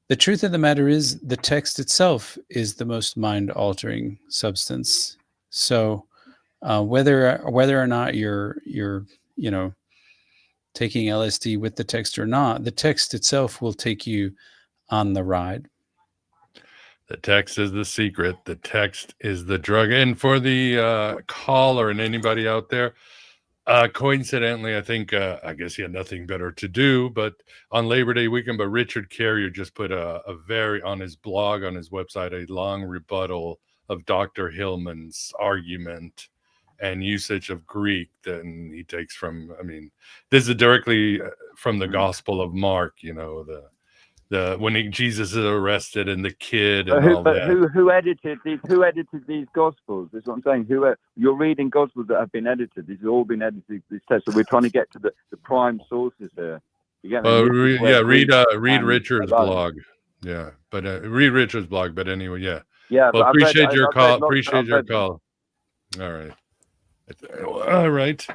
the truth of the matter is the text itself is the most mind-altering substance. So whether or not you're taking LSD with the text or not, the text itself will take you on the ride. The text is the secret. The text is the drug. And for the caller and anybody out there, coincidentally, I think, I guess he had nothing better to do, but on Labor Day weekend, but Richard Carrier just put on his blog, on his website, a long rebuttal of Dr. Hillman's argument and usage of Greek that he takes from, this is directly from the Gospel of Mark, when Jesus is arrested and the kid and all that. Who edited these gospels? That's what I'm saying. You're reading gospels that have been edited. These have all been edited. These texts. So we're trying to get to the prime sources here. You get me? Read Richard's blog. Yeah, but read Richard's blog. But anyway, yeah. Yeah. Well, appreciate your call. Appreciate your call. All right.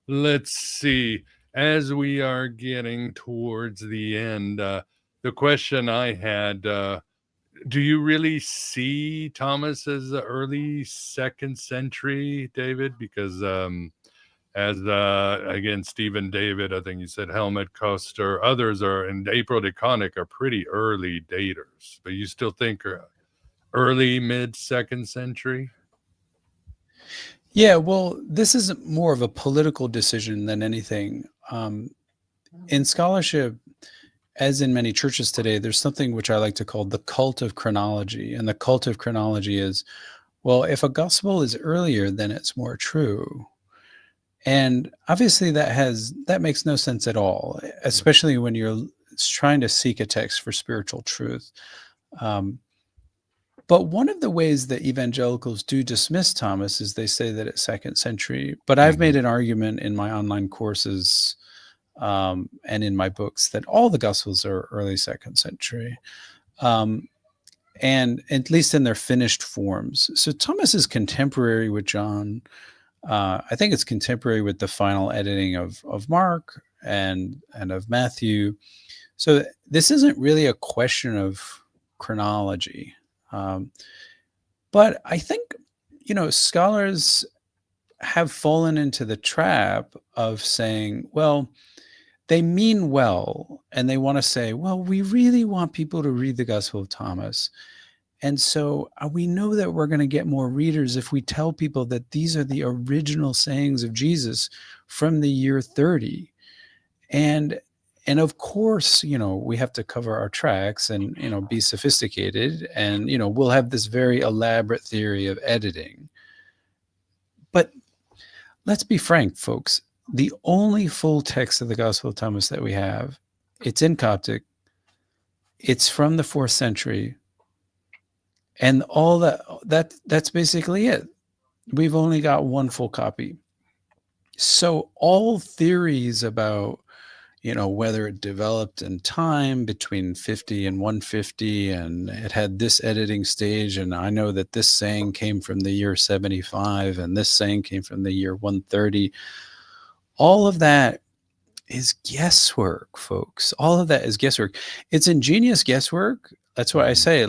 Let's see. As we are getting towards the end, the question I had, do you really see Thomas as the early 2nd century, David? Because again, Stephen David, I think you said Helmut Koster, others and April DeConnick are pretty early daters, but you still think early, mid 2nd century? Yeah, well, this is more of a political decision than anything. In scholarship, as in many churches today, there's something which I like to call the cult of chronology. And the cult of chronology is, well, if a gospel is earlier, then it's more true. And obviously that makes no sense at all, especially when you're trying to seek a text for spiritual truth. But one of the ways that evangelicals do dismiss Thomas is they say that it's 2nd century. But I've made an argument in my online courses and in my books that all the Gospels are early 2nd century, and at least in their finished forms. So Thomas is contemporary with John. I think it's contemporary with the final editing of Mark and of Matthew. So this isn't really a question of chronology. But I think, scholars have fallen into the trap of saying, well, they mean well, and they want to say, well, we really want people to read the Gospel of Thomas. And so we know that we're going to get more readers if we tell people that these are the original sayings of Jesus from the year 30. And of course, we have to cover our tracks and, be sophisticated, and, we'll have this very elaborate theory of editing. But let's be frank, folks. The only full text of the Gospel of Thomas that we have, it's in Coptic. It's from the 4th century. And all that's basically it. We've only got one full copy. So all theories about, whether it developed in time between 50 and 150, and it had this editing stage, and I know that this saying came from the year 75, and this saying came from the year 130. All of that is guesswork, folks. All of that is guesswork. It's ingenious guesswork. That's why I say,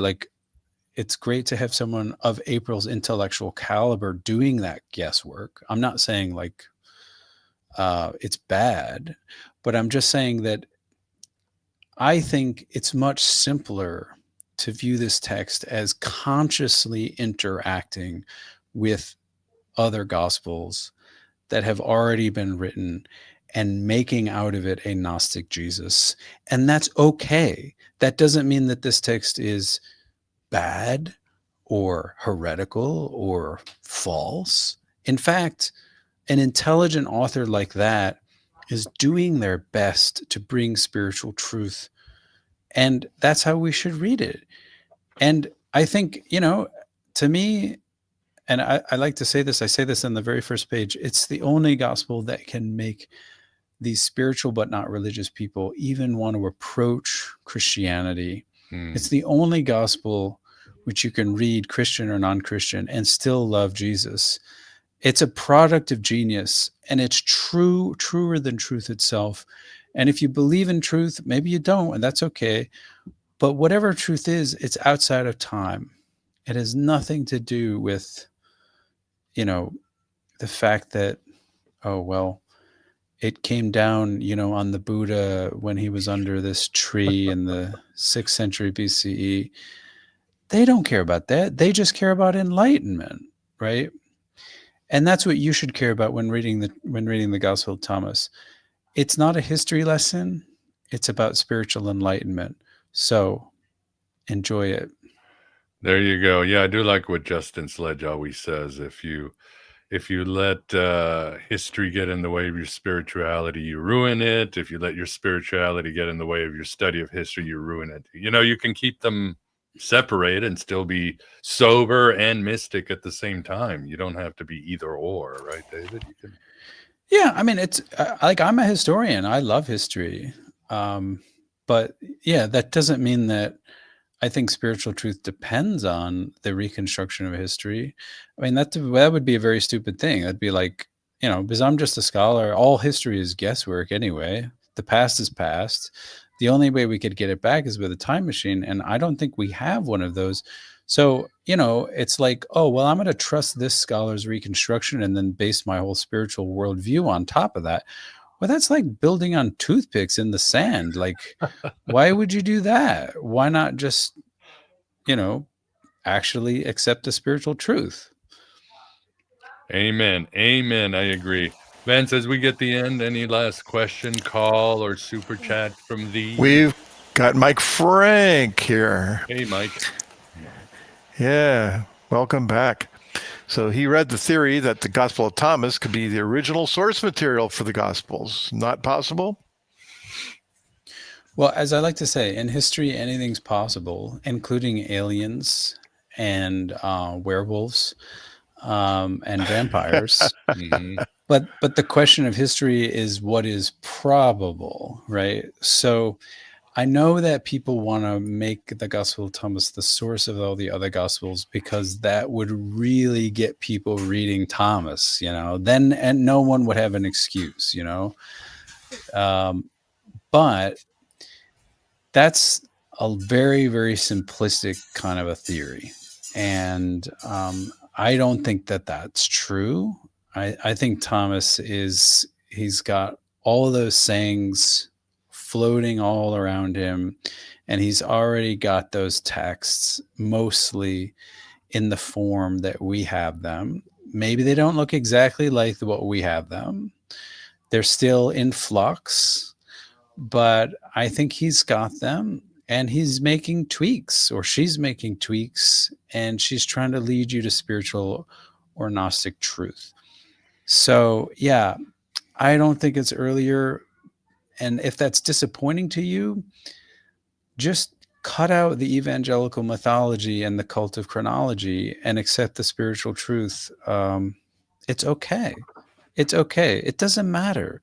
it's great to have someone of April's intellectual caliber doing that guesswork. I'm not saying it's bad, but I'm just saying that I think it's much simpler to view this text as consciously interacting with other gospels that have already been written and making out of it a Gnostic Jesus. And that's okay. That doesn't mean that this text is bad or heretical or false. In fact, an intelligent author like that is doing their best to bring spiritual truth. And that's how we should read it. And I think, to me, and I like to say this, I say this on the very first page, it's the only gospel that can make these spiritual but not religious people even want to approach Christianity. It's the only gospel which you can read, Christian or non-Christian, and still love Jesus. It's a product of genius, and it's truer than truth itself. And if you believe in truth, maybe you don't, and that's okay. But whatever truth is, it's outside of time. It has nothing to do with, the fact that, oh, well, it came down, on the Buddha when he was under this tree in the 6th century BCE. They don't care about that. They just care about enlightenment, right? And that's what you should care about when reading the Gospel of Thomas. It's not a history lesson. It's about spiritual enlightenment. So enjoy it. There you go. Yeah, I do like what Justin Sledge always says. If you let history get in the way of your spirituality, you ruin it. If you let your spirituality get in the way of your study of history, you ruin it. You can keep them separate and still be sober and mystic at the same time. You don't have to be either or, right, David? You can. Yeah, I mean, it's like, I'm a historian. I love history. But yeah, that doesn't mean that I think spiritual truth depends on the reconstruction of history. I mean, that would be a very stupid thing. That'd be like, because I'm just a scholar, all history is guesswork anyway. The past is past. The only way we could get it back is with a time machine. And I don't think we have one of those. So, it's like, oh, well, I'm going to trust this scholar's reconstruction and then base my whole spiritual worldview on top of that. Well, that's like building on toothpicks in the sand. Like, why would you do that? Why not just, actually accept the spiritual truth? Amen. Amen. I agree. Vance, as we get the end, any last question, call, or super chat from thee? We've got Mike Frank here. Hey, Mike. Yeah, welcome back. So he read the theory that the Gospel of Thomas could be the original source material for the Gospels. Not possible? Well, as I like to say, in history, anything's possible, including aliens and werewolves and vampires. But the question of history is what is probable, right? So I know that people want to make the Gospel of Thomas the source of all the other Gospels because that would really get people reading Thomas, then, and no one would have an excuse, but that's a very, very simplistic kind of a theory. And I don't think that that's true. I think Thomas he's got all of those sayings floating all around him, and he's already got those texts mostly in the form that we have them. Maybe they don't look exactly like what we have them. They're still in flux, but I think he's got them, and he's making tweaks, or she's making tweaks, and she's trying to lead you to spiritual or Gnostic truth. So yeah, I don't think it's earlier. And if that's disappointing to you, just cut out the evangelical mythology and the cult of chronology and accept the spiritual truth. It's okay. It's okay. It doesn't matter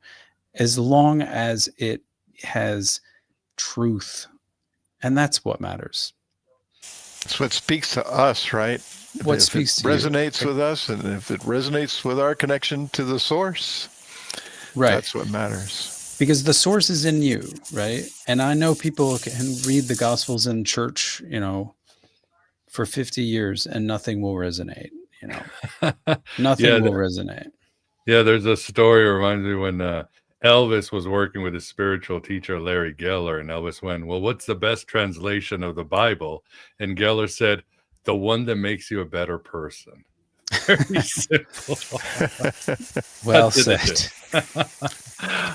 as long as it has truth. And that's what matters. It's what speaks to us, right? What if speaks it to you. resonates with us, and if it resonates with our connection to the source, Right. That's what matters. Because the source is in you, right? And I know people can read the Gospels in church, for 50 years and nothing will resonate, Nothing will resonate. Yeah, there's a story that reminds me when Elvis was working with his spiritual teacher, Larry Geller, and Elvis went, well, what's the best translation of the Bible? And Geller said, the one that makes you a better person. Very simple. Well said.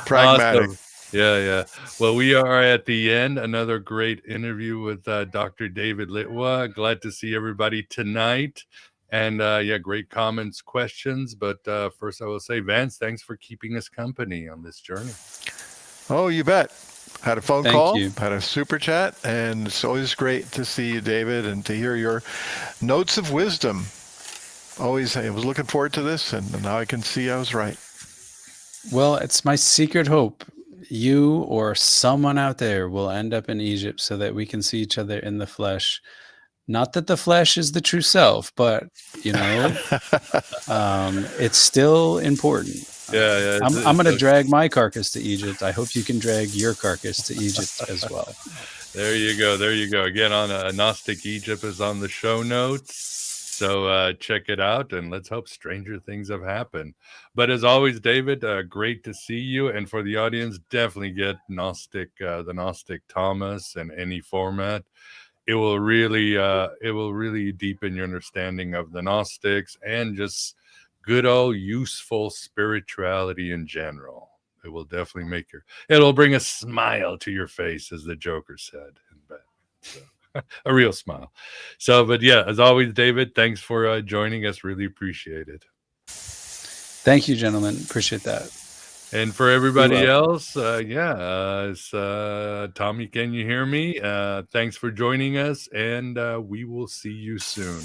Pragmatic. Awesome. Yeah. Well, we are at the end. Another great interview with Dr. David Litwa. Glad to see everybody tonight. And great comments, questions. But first I will say, Vance, thanks for keeping us company on this journey. Oh, you bet. Had a phone Thank call, you. had a super chat, and it's always great to see you, David, and to hear your notes of wisdom. I was looking forward to this, and now I can see I was right. Well, it's my secret hope. You or someone out there will end up in Egypt so that we can see each other in the flesh. Not that the flesh is the true self, but it's still important. Yeah, I'm going to drag my carcass to Egypt. I hope you can drag your carcass to Egypt as well. There you go. There you go. Again, on Gnostic Egypt is on the show notes. So check it out, and let's hope stranger things have happened. But as always, David, great to see you. And for the audience, definitely get the Gnostic Thomas in any format. It will really deepen your understanding of the Gnostics and just good old useful spirituality in general. It will definitely it'll bring a smile to your face, as the Joker said in bed. So, a real smile. So, but yeah, as always, David, thanks for joining us. Really appreciate it. Thank you, gentlemen. Appreciate that. And for everybody else, Tommy, can you hear me? Thanks for joining us, and we will see you soon.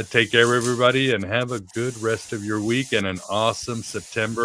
Take care, everybody, and have a good rest of your week and an awesome September.